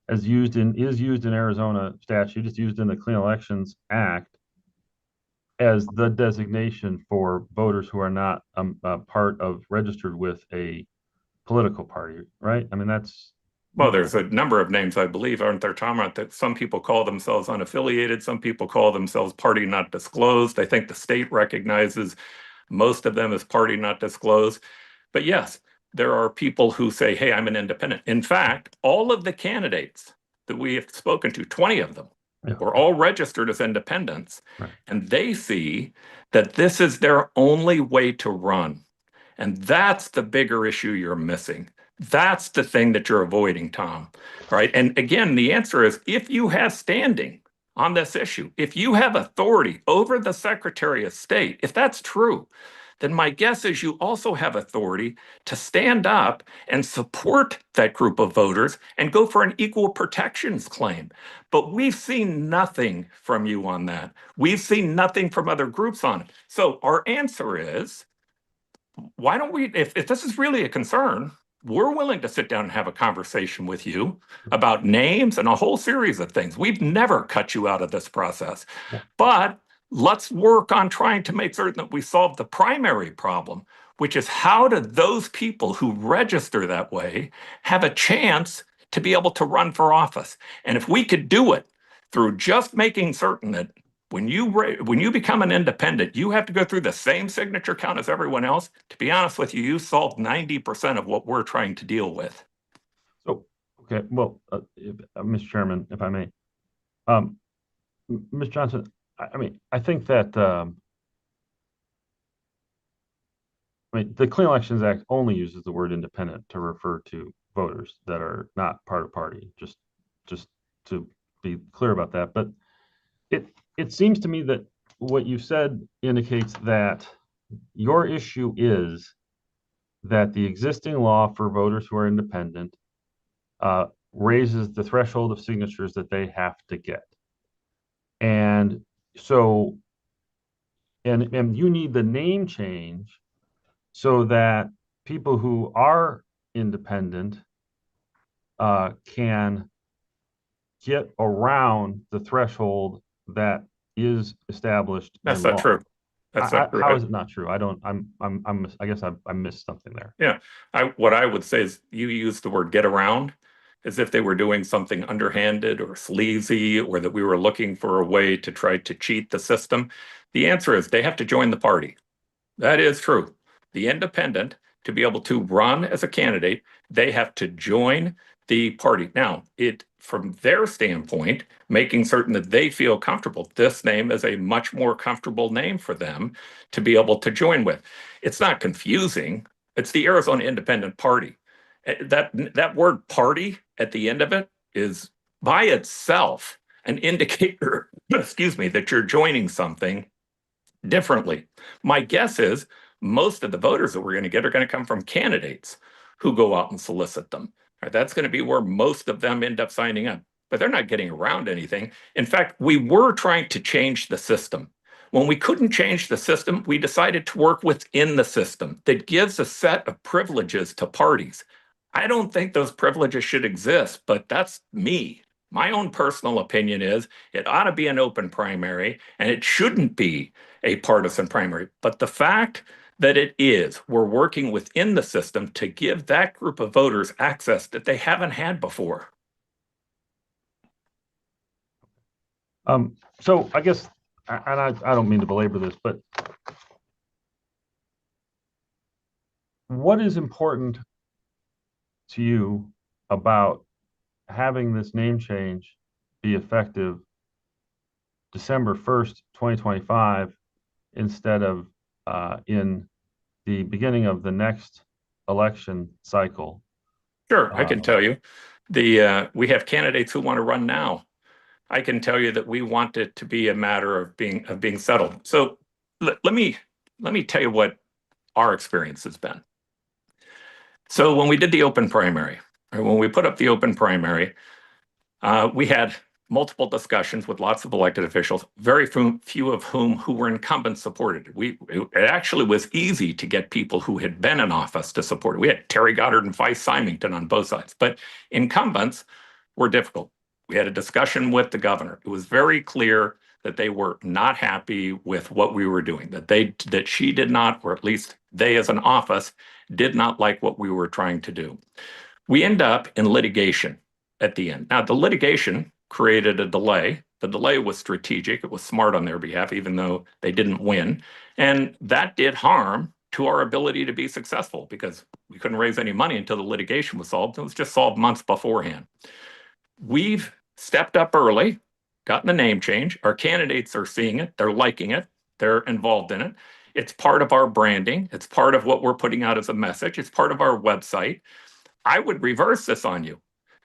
is used in Arizona statute, it's used in the Clean Elections Act as the designation for voters who are not part of registered with a political party, right? I mean, well, there's a number of names, I believe, aren't there, Tom? That some people call themselves unaffiliated, some people call themselves party not disclosed. I think the state recognizes most of them as party not disclosed. But yes, there are people who say, hey, I'm an independent. In fact, all of the candidates that we have spoken to, 20 of them, were all registered as independents. Right. And they see that this is their only way to run. And that's the bigger issue you're missing. That's the thing that you're avoiding, Tom. Right? And again, the answer is if you have standing on this issue, if you have authority over the Secretary of State, if that's true, then my guess is you also have authority to stand up and support that group of voters and go for an equal protections claim. But we've seen nothing from you on that. We've seen nothing from other groups on it. So our answer is, why don't we, if this is really a concern, we're willing to sit down and have a conversation with you about names and a whole series of things. We've never cut you out of this process, but let's work on trying to make certain that we solve the primary problem, which is how do those people who register that way have a chance to be able to run for office? And if we could do it through just making certain that when you become an independent, you have to go through the same signature count as everyone else. To be honest with you, you solved 90% of what we're trying to deal with. So, okay, well, Mr. Chairman, if I may, Ms. Johnson, I mean, I think that the Clean Elections Act only uses the word independent to refer to voters that are not part of party. Just to be clear about that, but it seems to me that what you said indicates that your issue is that the existing law for voters who are independent raises the threshold of signatures that they have to get. And so, and you need the name change so that people who are independent can get around the threshold that is established. That's not true. That's not true. How is it not true? I guess I missed something there. Yeah. What I would say is you use the word get around as if they were doing something underhanded or sleazy, or that we were looking for a way to try to cheat the system. The answer is they have to join the party. That is true. The independent, to be able to run as a candidate, they have to join the party. Now, from their standpoint, making certain that they feel comfortable, this name is a much more comfortable name for them to be able to join with. It's not confusing. It's the Arizona Independent Party. That word party at the end of it is by itself an indicator, excuse me, that you're joining something differently. My guess is most of the voters that we're going to get are going to come from candidates who go out and solicit them. Right? That's going to be where most of them end up signing up, but they're not getting around anything. In fact, we were trying to change the system. When we couldn't change the system, we decided to work within the system that gives a set of privileges to parties. I don't think those privileges should exist, but that's me. My own personal opinion is it ought to be an open primary and it shouldn't be a partisan primary. But the fact that it is, we're working within the system to give that group of voters access that they haven't had before. So I guess, and I don't mean to belabor this, but what is important to you about having this name change be effective December 1st, 2025, instead of in the beginning of the next election cycle? Sure, I can tell you. We have candidates who want to run now. I can tell you that we want it to be a matter of being settled. So let me tell you what our experience has been. So when we did the open primary, or when we put up the open primary, we had multiple discussions with lots of elected officials, very few of whom who were incumbent supported it. It actually was easy to get people who had been in office to support it. We had Terry Goddard and Vice Symington on both sides, but incumbents were difficult. We had a discussion with the governor. It was very clear that they were not happy with what we were doing, that she did not, or at least they as an office, did not like what we were trying to do. We end up in litigation at the end. Now, the litigation created a delay. The delay was strategic. It was smart on their behalf, even though they didn't win. And that did harm to our ability to be successful because we couldn't raise any money until the litigation was solved. It was just solved months beforehand. We've stepped up early, gotten the name change. Our candidates are seeing it. They're liking it. They're involved in it. It's part of our branding. It's part of what we're putting out as a message. It's part of our website. I would reverse this on you.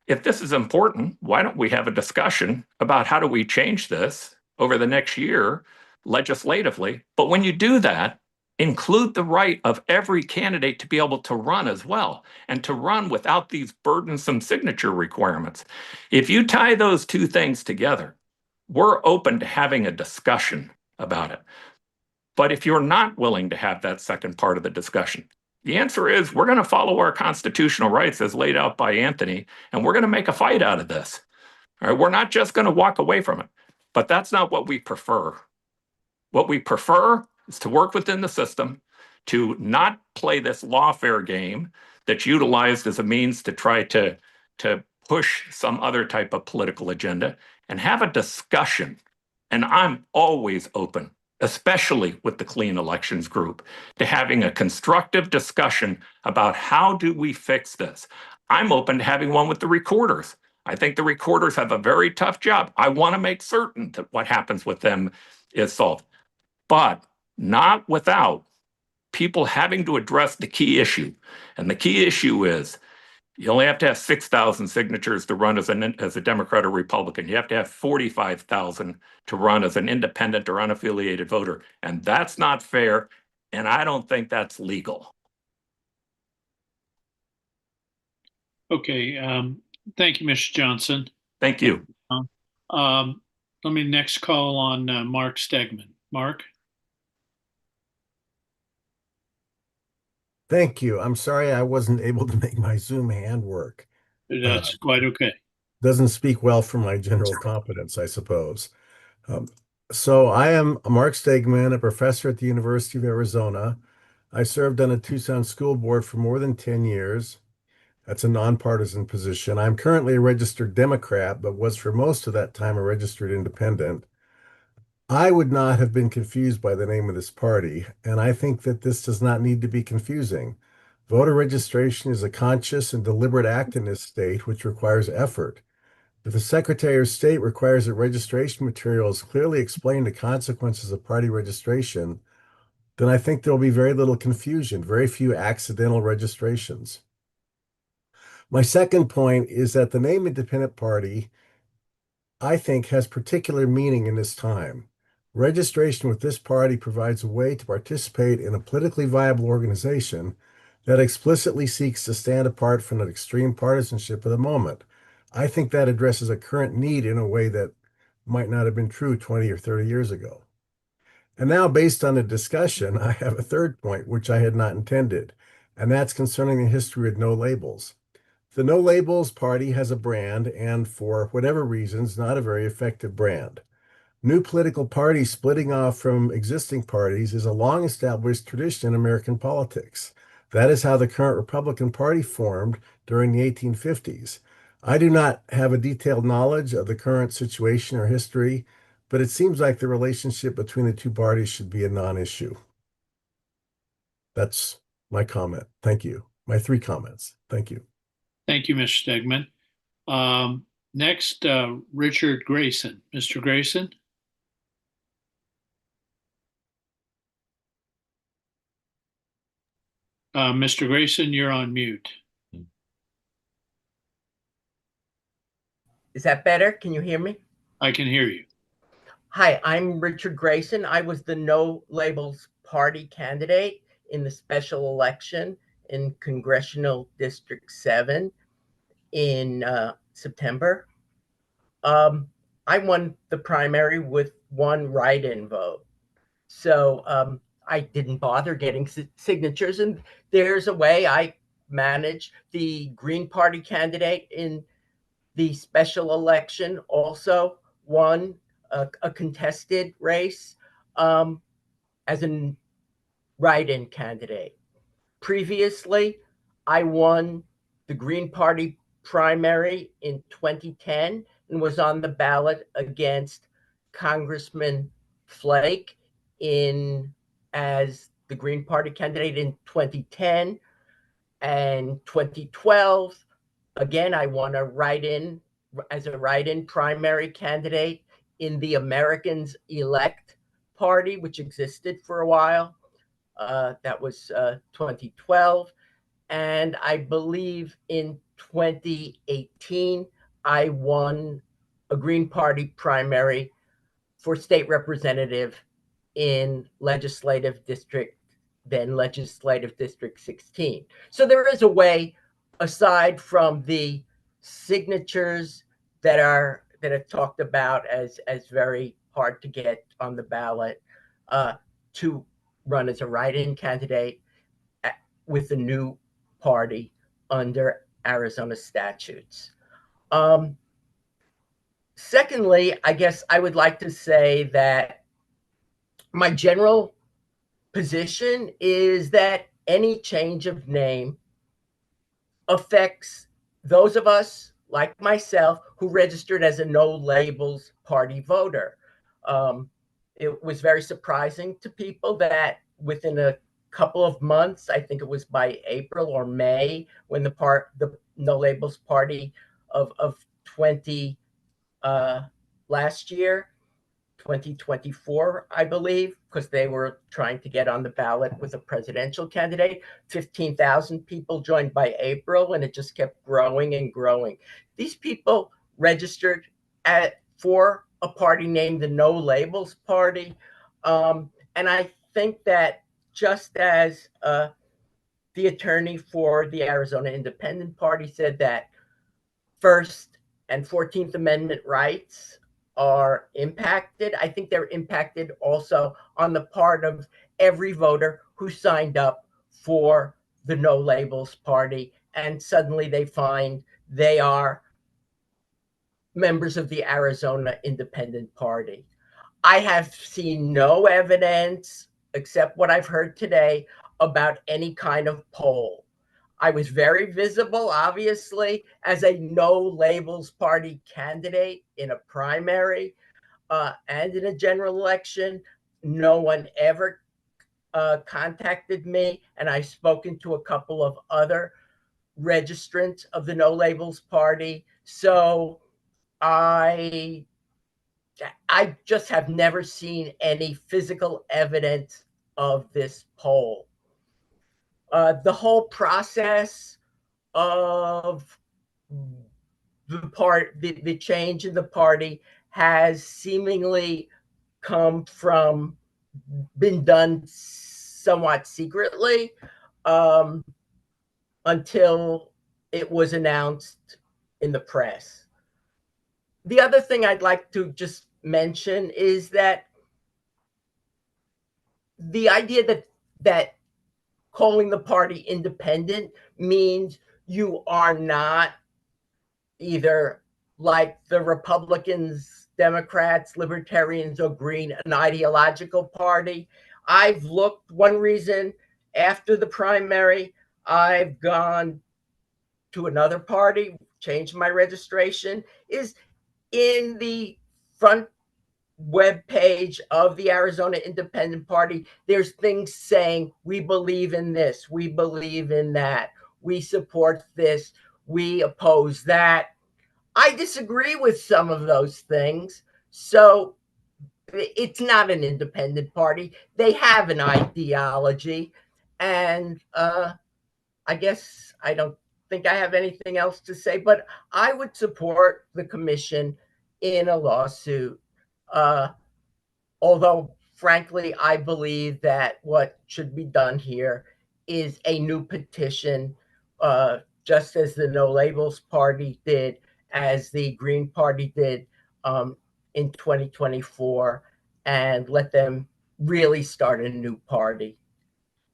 If this is important, why don't we have a discussion about how do we change this over the next year legislatively? But when you do that, include the right of every candidate to be able to run as well, and to run without these burdensome signature requirements. If you tie those two things together, we're open to having a discussion about it. But if you're not willing to have that second part of the discussion, the answer is we're going to follow our constitutional rights as laid out by Anthony, and we're going to make a fight out of this. All right, we're not just going to walk away from it, but that's not what we prefer. What we prefer is to work within the system, to not play this lawfare game that's utilized as a means to try to push some other type of political agenda, and have a discussion. And I'm always open, especially with the Clean Elections Group, to having a constructive discussion about how do we fix this. I'm open to having one with the recorders. I think the recorders have a very tough job. I want to make certain that what happens with them is solved, but not without people having to address the key issue. And the key issue is you only have to have 6,000 signatures to run as a Democrat or Republican. You have to have 45,000 to run as an independent or unaffiliated voter. And that's not fair. And I don't think that's legal. Okay. Thank you, Mr. Johnson. Thank you. Let me next call on Mark Stegman. Mark? Thank you. I'm sorry I wasn't able to make my Zoom hand work. That's quite okay. Doesn't speak well for my general competence, I suppose. So I am Mark Stegman, a professor at the University of Arizona. I served on a Tucson school board for more than 10 years. That's a nonpartisan position. I'm currently a registered Democrat, but was for most of that time a registered independent. I would not have been confused by the name of this party, and I think that this does not need to be confusing. Voter registration is a conscious and deliberate act in this state, which requires effort. If the Secretary of State requires that registration materials clearly explain the consequences of party registration, then I think there will be very little confusion, very few accidental registrations. My second point is that the name Independent Party, I think, has particular meaning in this time. Registration with this party provides a way to participate in a politically viable organization that explicitly seeks to stand apart from the extreme partisanship of the moment. I think that addresses a current need in a way that might not have been true 20 or 30 years ago. And now, based on the discussion, I have a third point, which I had not intended, and that's concerning the history of No Labels. The No Labels Party has a brand, and for whatever reasons, not a very effective brand. New political parties splitting off from existing parties is a long-established tradition in American politics. That is how the current Republican Party formed during the 1850s. I do not have a detailed knowledge of the current situation or history, but it seems like the relationship between the two parties should be a non-issue. That's my comment. Thank you. My 3 comments. Thank you. Thank you, Mr. Stegman. Next, Richard Grayson. Mr. Grayson? Mr. Grayson, you're on mute. Is that better? Can you hear me? I can hear you. Hi, I'm Richard Grayson. I was the No Labels Party candidate in the special election in Congressional District 7 in September. I won the primary with 1 write-in vote. So I didn't bother getting signatures, and there's a way. I managed. The Green Party candidate in the special election also won a contested race as a write-in candidate. Previously, I won the Green Party primary in 2010 and was on the ballot against Congressman Flake as the Green Party candidate in 2010 and 2012. Again, I won as a write-in primary candidate in the Americans Elect Party, which existed for a while. That was 2012. And I believe in 2018, I won a Green Party primary for state representative in legislative district 16. So there is a way, aside from the signatures that are talked about as very hard to get on the ballot, to run as a write-in candidate with the new party under Arizona statutes. Secondly, I guess I would like to say that my general position is that any change of name affects those of us, like myself, who registered as a No Labels Party voter. It was very surprising to people that within a couple of months, I think it was by April or May, when the No Labels Party of last year, 2024, I believe, because they were trying to get on the ballot with a presidential candidate. 15,000 people joined by April, and it just kept growing and growing. These people registered for a party named the No Labels Party. And I think that just as the attorney for the Arizona Independent Party said that First and 14th Amendment rights are impacted, I think they're impacted also on the part of every voter who signed up for the No Labels Party, and suddenly they find they are members of the Arizona Independent Party. I have seen no evidence, except what I've heard today, about any kind of poll. I was very visible, obviously, as a No Labels Party candidate in a primary and in a general election. No one ever contacted me, and I've spoken to a couple of other registrants of the No Labels Party. So I just have never seen any physical evidence of this poll. The whole process of the change in the party has seemingly been done somewhat secretly until it was announced in the press. The other thing I'd like to just mention is that the idea that calling the party independent means you are not either, like the Republicans, Democrats, Libertarians, or Green, an ideological party. I've looked, one reason after the primary, I've gone to another party, changed my registration, is in the front web page of the Arizona Independent Party. There's things saying, we believe in this, we believe in that, we support this, we oppose that. I disagree with some of those things. So it's not an independent party. They have an ideology. And I guess I don't think I have anything else to say, but I would support the commission in a lawsuit. Although, frankly, I believe that what should be done here is a new petition, just as the No Labels Party did, as the Green Party did in 2024, and let them really start a new party.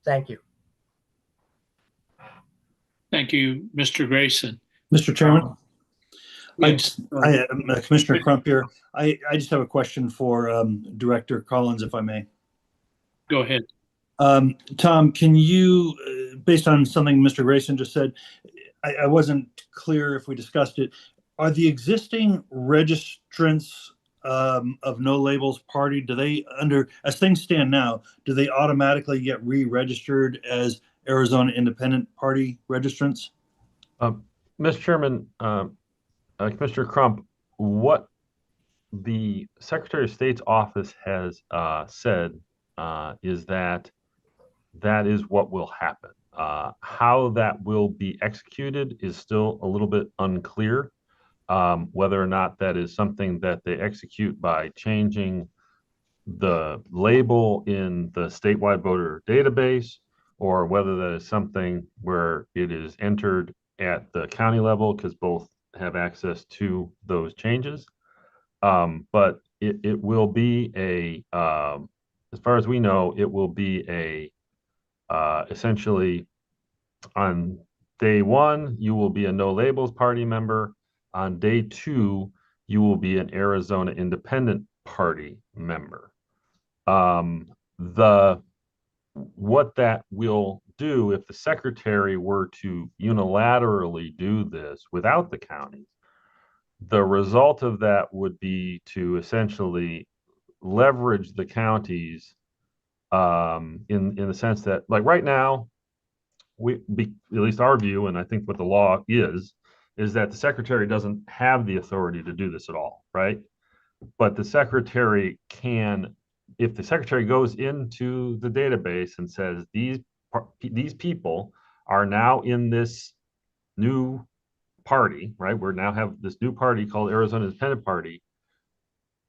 Thank you. Thank you, Mr. Grayson. Mr. Chairman, Yes. I am Commissioner Crump here. I just have a question for Director Collins, if I may. Go ahead. Tom, can you, based on something Mr. Grayson just said, I wasn't clear if we discussed it. Are the existing registrants of No Labels Party, do they, as things stand now, do they automatically get re-registered as Arizona Independent Party registrants? Mr. Chairman, Commissioner Crump, what the Secretary of State's office has said is that is what will happen. How that will be executed is still a little bit unclear. Whether or not that is something that they execute by changing the label in the statewide voter database, or whether that is something where it is entered at the county level, because both have access to those changes. But it will be as far as we know, it will be essentially on day one, you will be a No Labels Party member. On day two, you will be an Arizona Independent Party member. What that will do, if the secretary were to unilaterally do this without the counties, the result of that would be to essentially leverage the counties in the sense that, like right now, at least our view, and I think what the law is that the secretary doesn't have the authority to do this at all, right? But the secretary can, if the secretary goes into the database and says these people are now in this new party, right? We now have this new party called Arizona Independent Party.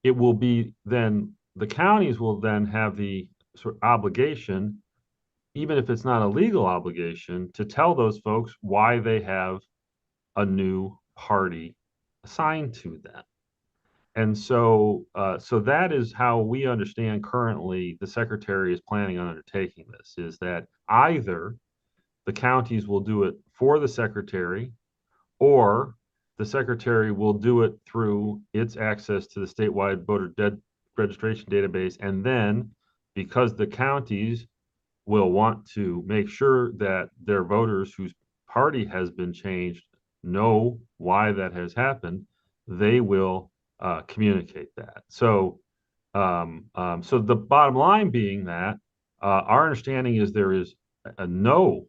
It will be then, the counties will then have the sort of obligation, even if it's not a legal obligation, to tell those folks why they have a new party assigned to them. And so that is how we understand currently the secretary is planning on undertaking this, is that either the counties will do it for the secretary, or the secretary will do it through its access to the statewide voter registration database. And then, because the counties will want to make sure that their voters whose party has been changed know why that has happened, they will communicate that. So the bottom line being that Our understanding is there is no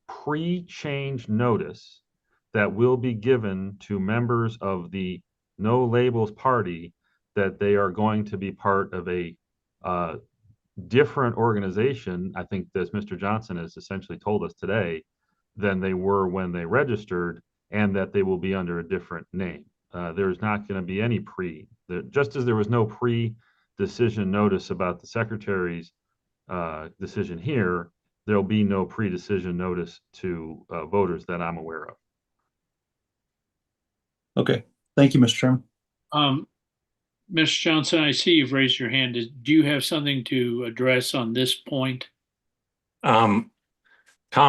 pre-change notice that will be given to members of the No Labels Party that they are going to be part of a different organization. I think, as Mr. Johnson has essentially told us today, than they were when they registered, and that they will be under a different name. There's not going to be any just as there was no pre-decision notice about the secretary's decision here, there'll be no pre-decision notice to voters that I'm aware of. Okay, thank you, Mr. Chairman. Mr. Johnson, I see you've raised your hand. Do you have something to address on this point? Tom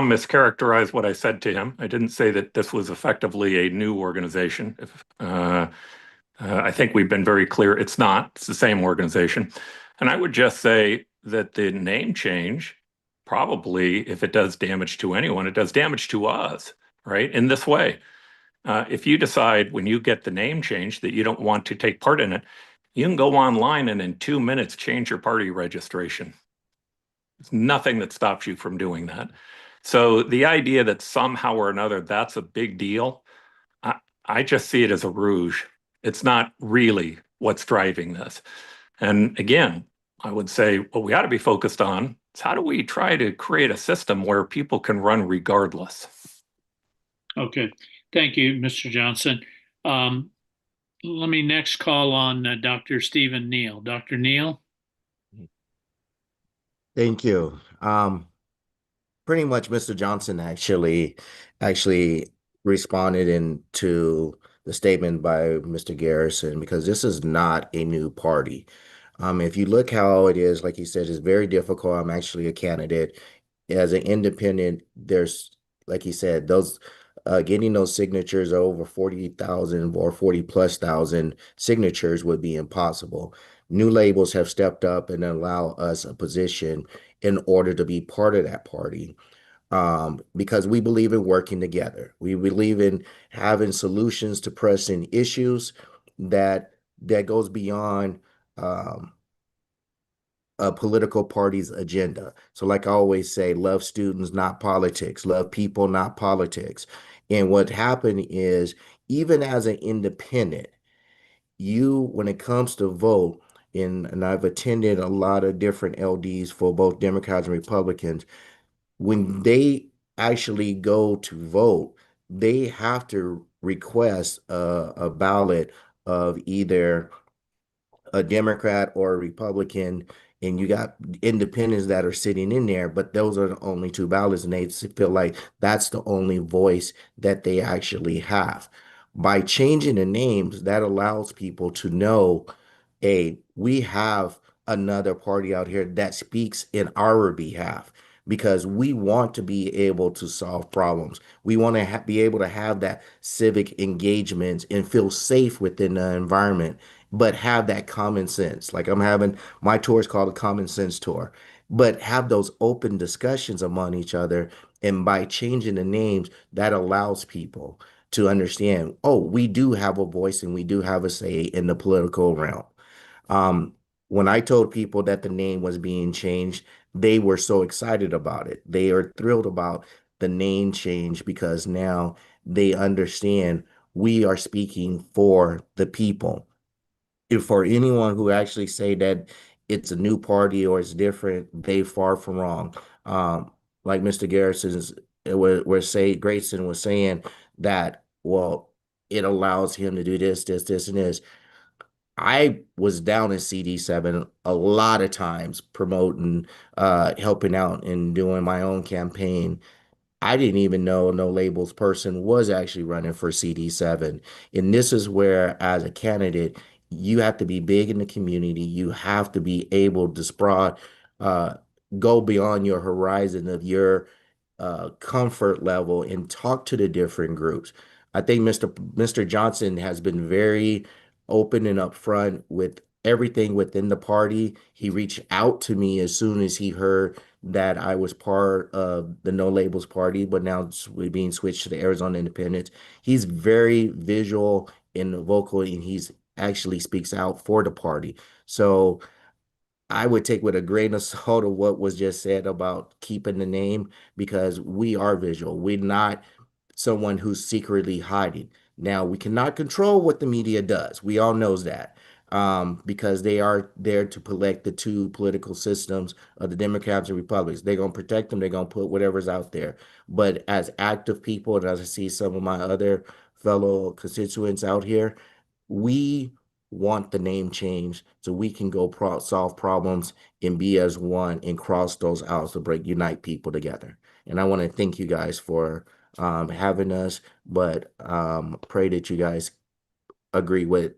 mischaracterized what I said to him. I didn't say that this was effectively a new organization. I think we've been very clear it's not. It's the same organization. And I would just say that the name change, probably, if it does damage to anyone, it does damage to us, right? In this way. If you decide when you get the name change that you don't want to take part in it, you can go online and in 2 minutes change your party registration. There's nothing that stops you from doing that. So the idea that somehow or another that's a big deal, I just see it as a rouge. It's not really what's driving this. And again, I would say what we ought to be focused on is how do we try to create a system where people can run regardless? Okay, thank you, Mr. Johnson. Let me next call on Dr. Stephen Neal. Dr. Neal? Thank you. Pretty much Mr. Johnson actually responded into the statement by Mr. Garrison, because this is not a new party. If you look how it is, like he said, it's very difficult. I'm actually a candidate. As an independent, there's, like he said, those getting those signatures over 40,000 or 40,000+ signatures would be impossible. New Labels have stepped up and allow us a position in order to be part of that party, because we believe in working together. We believe in having solutions to pressing issues that goes beyond a political party's agenda. So like I always say, love students, not politics. Love people, not politics. And what happened is, even as an independent, when it comes to vote, and I've attended a lot of different LDs for both Democrats and Republicans, when they actually go to vote, they have to request a ballot of either a Democrat or a Republican, and you got independents that are sitting in there, but those are the only two ballots, and they feel like that's the only voice that they actually have. By changing the names, that allows people to know, hey, we have another party out here that speaks in our behalf, because we want to be able to solve problems. We want to be able to have that civic engagement and feel safe within the environment, but have that common sense. Like I'm having my tour is called a common sense tour, but have those open discussions among each other. And by changing the names, that allows people to understand, oh, we do have a voice and we do have a say in the political realm. When I told people that the name was being changed, they were so excited about it. They are thrilled about the name change, because now they understand we are speaking for the people. If for anyone who actually say that it's a new party or it's different, they far from wrong. Like Mr. Grayson was saying that, well, it allows him to do this, and this. I was down in CD7 a lot of times promoting, helping out and doing my own campaign. I didn't even know No Labels person was actually running for CD7. And this is where, as a candidate, you have to be big in the community. You have to be able to go beyond your horizon of your comfort level and talk to the different groups. I think Mr. Johnson has been very open and upfront with everything within the party. He reached out to me as soon as he heard that I was part of the No Labels Party, but now it's being switched to the Arizona Independents. He's very visual and vocal, and he's actually speaks out for the party. So I would take with a grain of salt of what was just said about keeping the name, because we are visual. We're not someone who's secretly hiding. Now, we cannot control what the media does. We all knows that, because they are there to protect the two political systems of the Democrats and Republicans. They're going to protect them. They're going to put whatever's out there. But as active people, and as I see some of my other fellow constituents out here, we want the name change so we can go solve problems and be as one and cross those outs to unite people together. And I want to thank you guys for having us, but pray that you guys agree with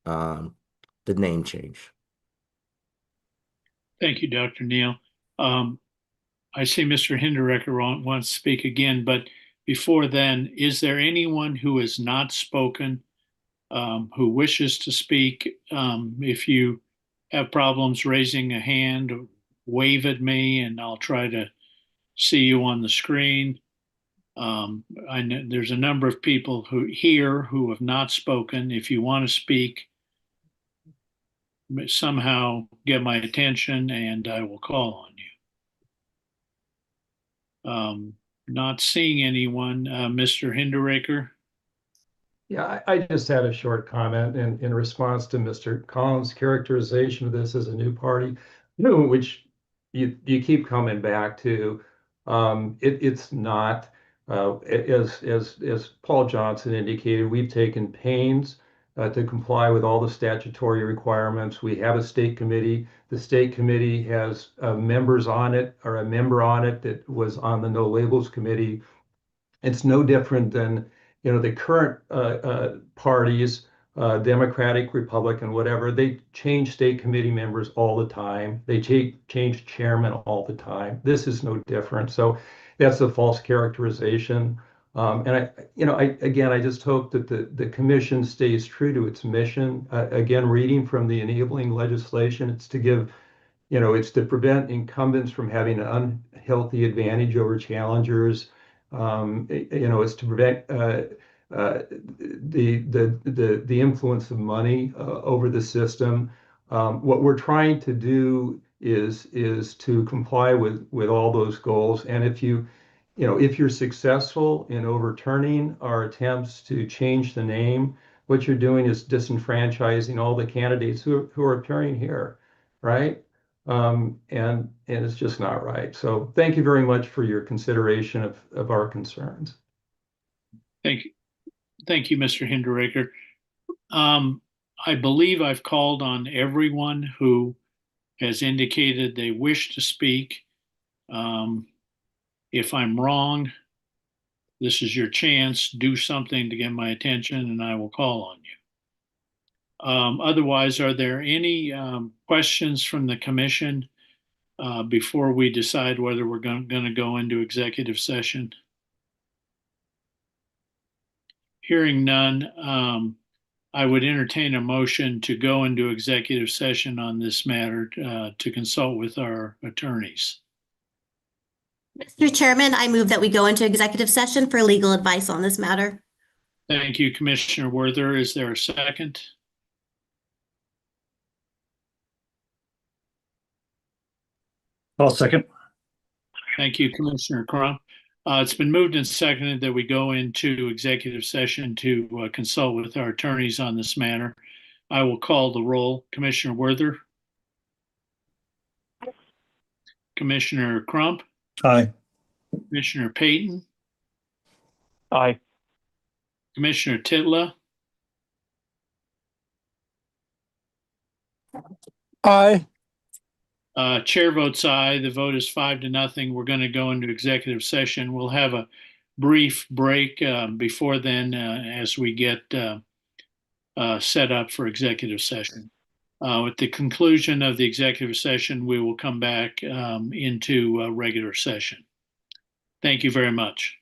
the name change. Thank you, Dr. Neal. I see Mr. Hinderecker wants to speak again, but before then, is there anyone who has not spoken who wishes to speak? If you have problems raising a hand, wave at me and I'll try to see you on the screen. I know there's a number of people who have not spoken. If you want to speak, somehow get my attention and I will call on you. Not seeing anyone. Mr. Hinderaker? Yeah, I just had a short comment in response to Mr. Collins' characterization of this as a new party, which you keep coming back to. It's not. As Paul Johnson indicated, we've taken pains to comply with all the statutory requirements. We have a state committee. The state committee has members on it, or a member on it that was on the No Labels Committee. It's no different than the current parties, Democratic, Republican, whatever. They change state committee members all the time. They change chairman all the time. This is no different. So that's a false characterization. And I just hope that the commission stays true to its mission. Again, reading from the enabling legislation, it's to give, it's to prevent incumbents from having an unhealthy advantage over challengers. It's to prevent the influence of money over the system. What we're trying to do is to comply with all those goals. And if you're successful in overturning our attempts to change the name, what you're doing is disenfranchising all the candidates who are appearing here, right? And it's just not right. So thank you very much for your consideration of our concerns. Thank you, Mr. Hinderaker. I believe I've called on everyone who has indicated they wish to speak. If I'm wrong, this is your chance. Do something to get my attention and I will call on you. Otherwise, are there any questions from the commission before we decide whether we're going to go into executive session? Hearing none, I would entertain a motion to go into executive session on this matter to consult with our attorneys. Mr. Chairman, I move that we go into executive session for legal advice on this matter. Thank you, Commissioner Werther. Is there a second? I'll second. Thank you, Commissioner Crump. It's been moved and seconded that we go into executive session to consult with our attorneys on this matter. I will call the roll. Commissioner Werther? Commissioner Crump? Aye. Commissioner Payton? Aye. Commissioner Titla? Aye. Chair votes aye. The vote is 5-0. We're going to go into executive session. We'll have a brief break before then as we get set up for executive session. At the conclusion of the executive session, we will come back into regular session. Thank you very much.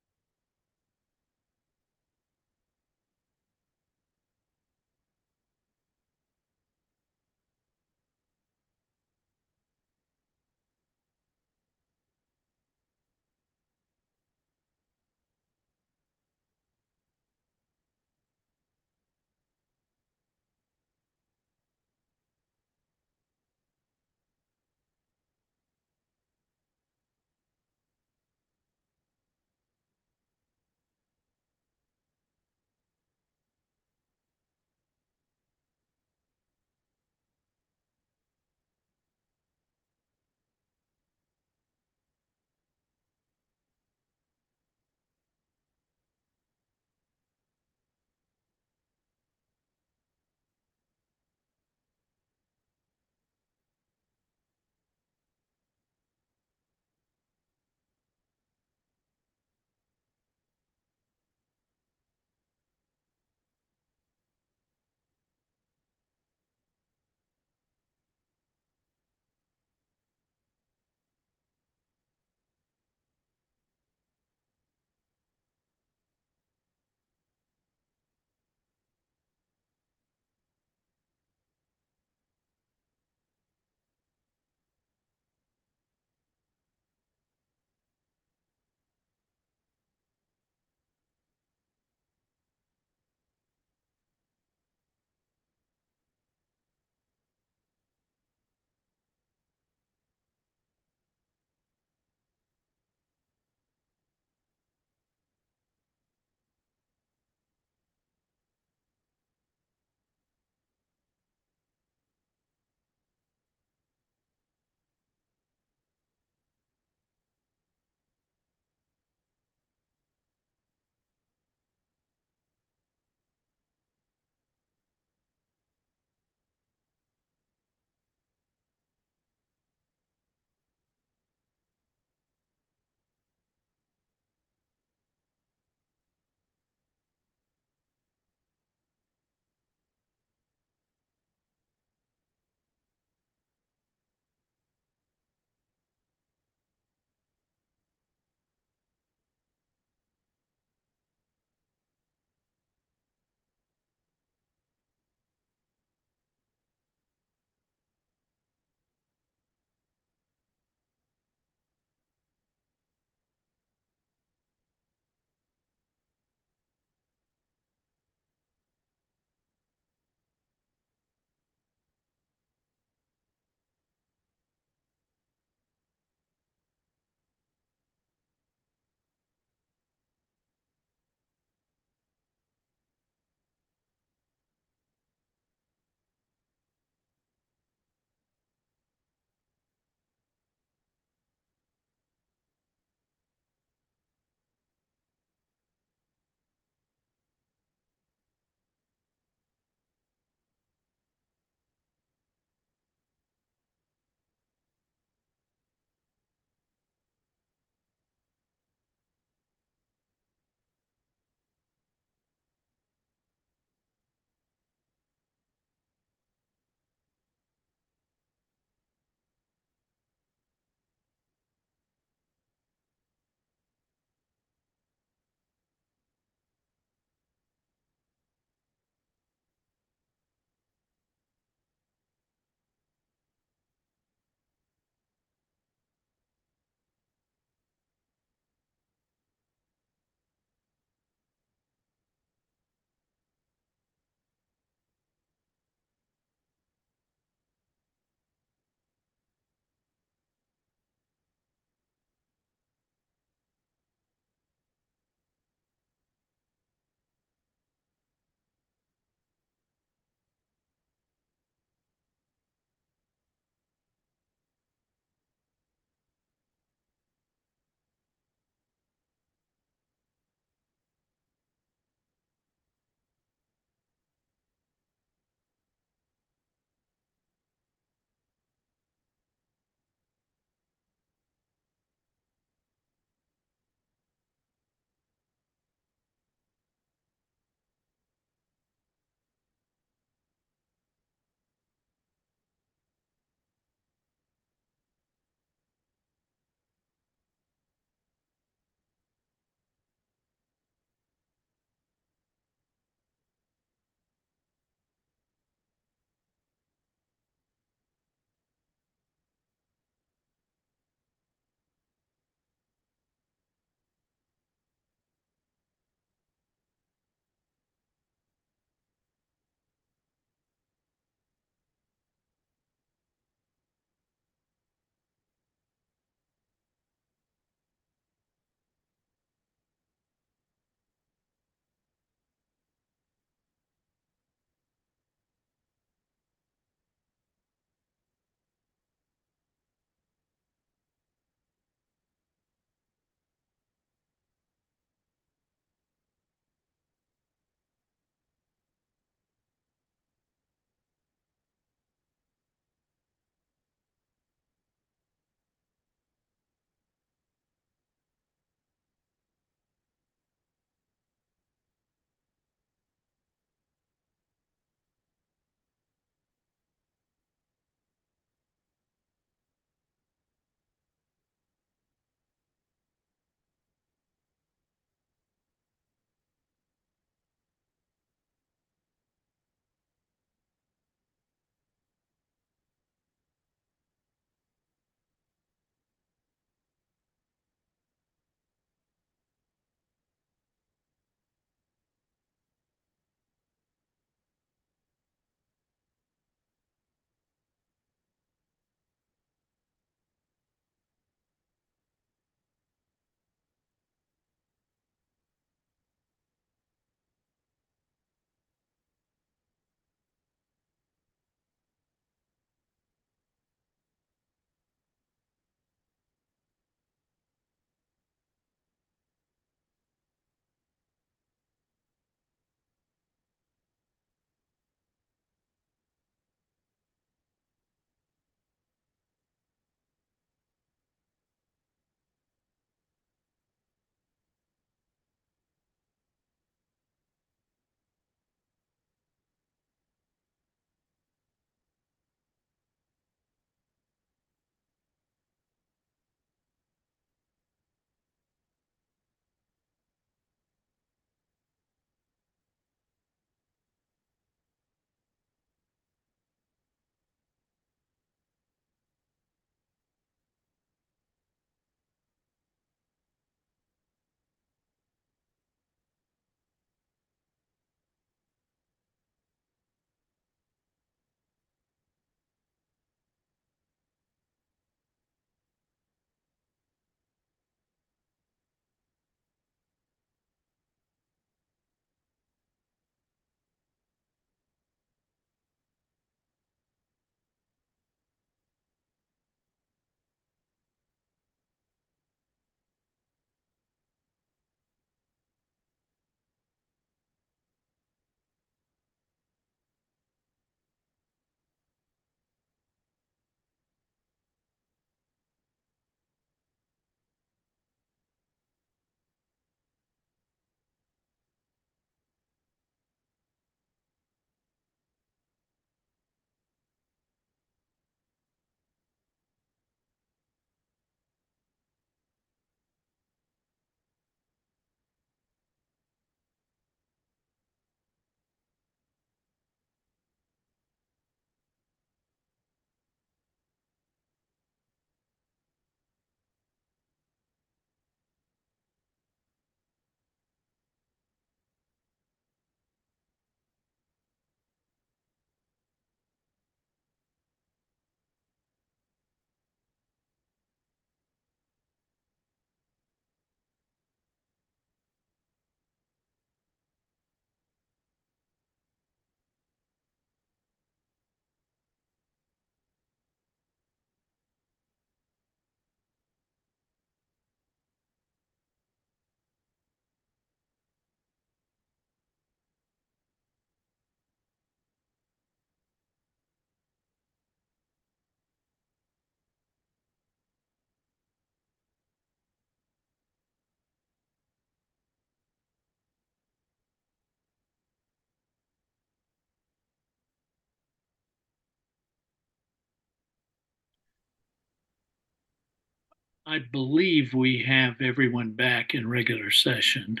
I believe we have everyone back in regular session.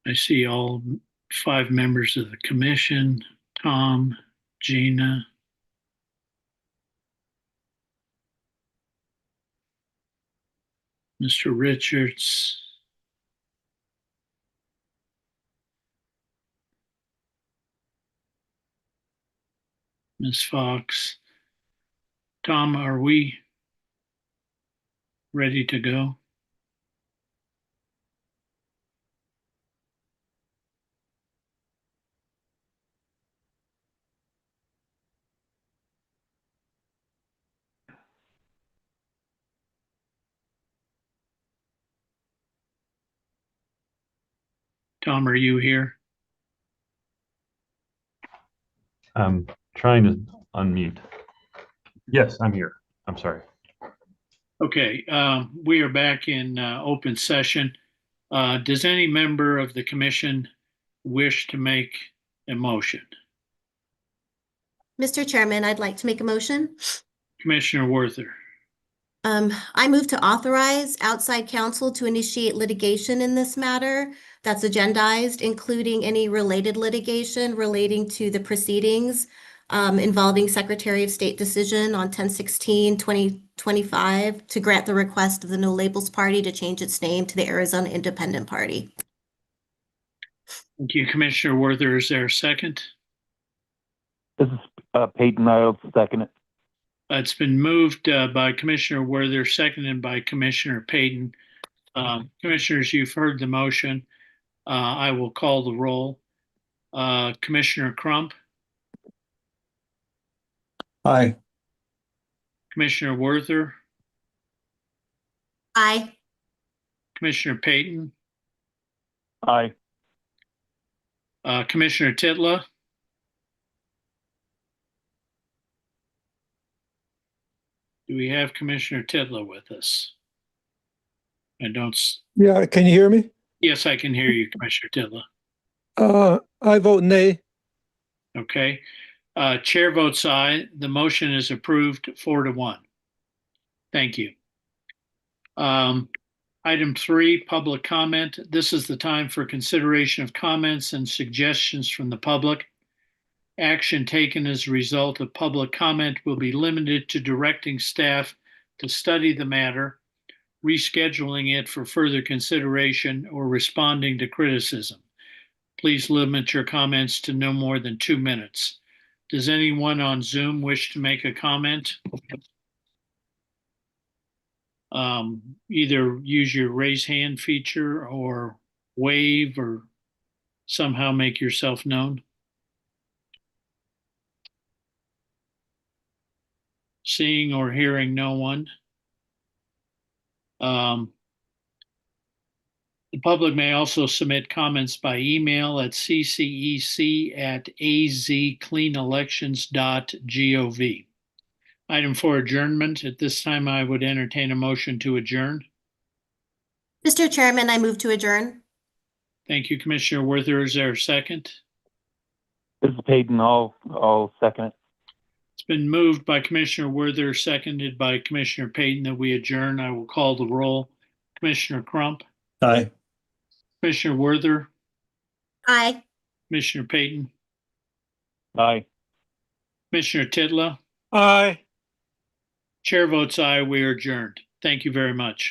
I see all 5 members of the commission, Tom, Gina, Mr. Richards, Ms. Fox. Tom, are we ready to go? Tom, are you here? I'm trying to unmute. Yes, I'm here. I'm sorry. Okay, we are back in open session. Does any member of the commission wish to make a motion? Mr. Chairman, I'd like to make a motion. Commissioner Werther. I move to authorize outside counsel to initiate litigation in this matter that's agendized, including any related litigation relating to the proceedings involving Secretary of State decision on 10/16/2025 to grant the request of the No Labels Party to change its name to the Arizona Independent Party. Thank you, Commissioner Werther. Is there a second? This is Peyton. I'll second it. It's been moved by Commissioner Werther, seconded by Commissioner Payton. Commissioners, you've heard the motion. I will call the roll. Commissioner Crump, Aye. Commissioner Werther, Aye. Commissioner Payton, Aye. Commissioner Titla, do we have Commissioner Titla with us? I don't. Yeah, can you hear me? Yes, I can hear you, Commissioner Titla. I vote nay. Okay. Chair votes aye. The motion is approved 4-1. Thank you. Item 3, public comment. This is the time for consideration of comments and suggestions from the public. Action taken as a result of public comment will be limited to directing staff to study the matter, rescheduling it for further consideration, or responding to criticism. Please limit your comments to no more than 2 minutes. Does anyone on Zoom wish to make a comment? Either use your raise hand feature or wave or somehow make yourself known. Seeing or hearing no one. The public may also submit comments by email at ccec@azcleanelections.gov. Item 4, adjournment. At this time, I would entertain a motion to adjourn. Mr. Chairman, I move to adjourn. Thank you, Commissioner Werther. Is there a second? This is Peyton. I'll second it. It's been moved by Commissioner Werther, seconded by Commissioner Payton that we adjourn. I will call the roll. Commissioner Crump, Aye. Commissioner Werther, Aye. Commissioner Payton, Aye. Commissioner Titla. Aye. Chair votes aye. We are adjourned. Thank you very much.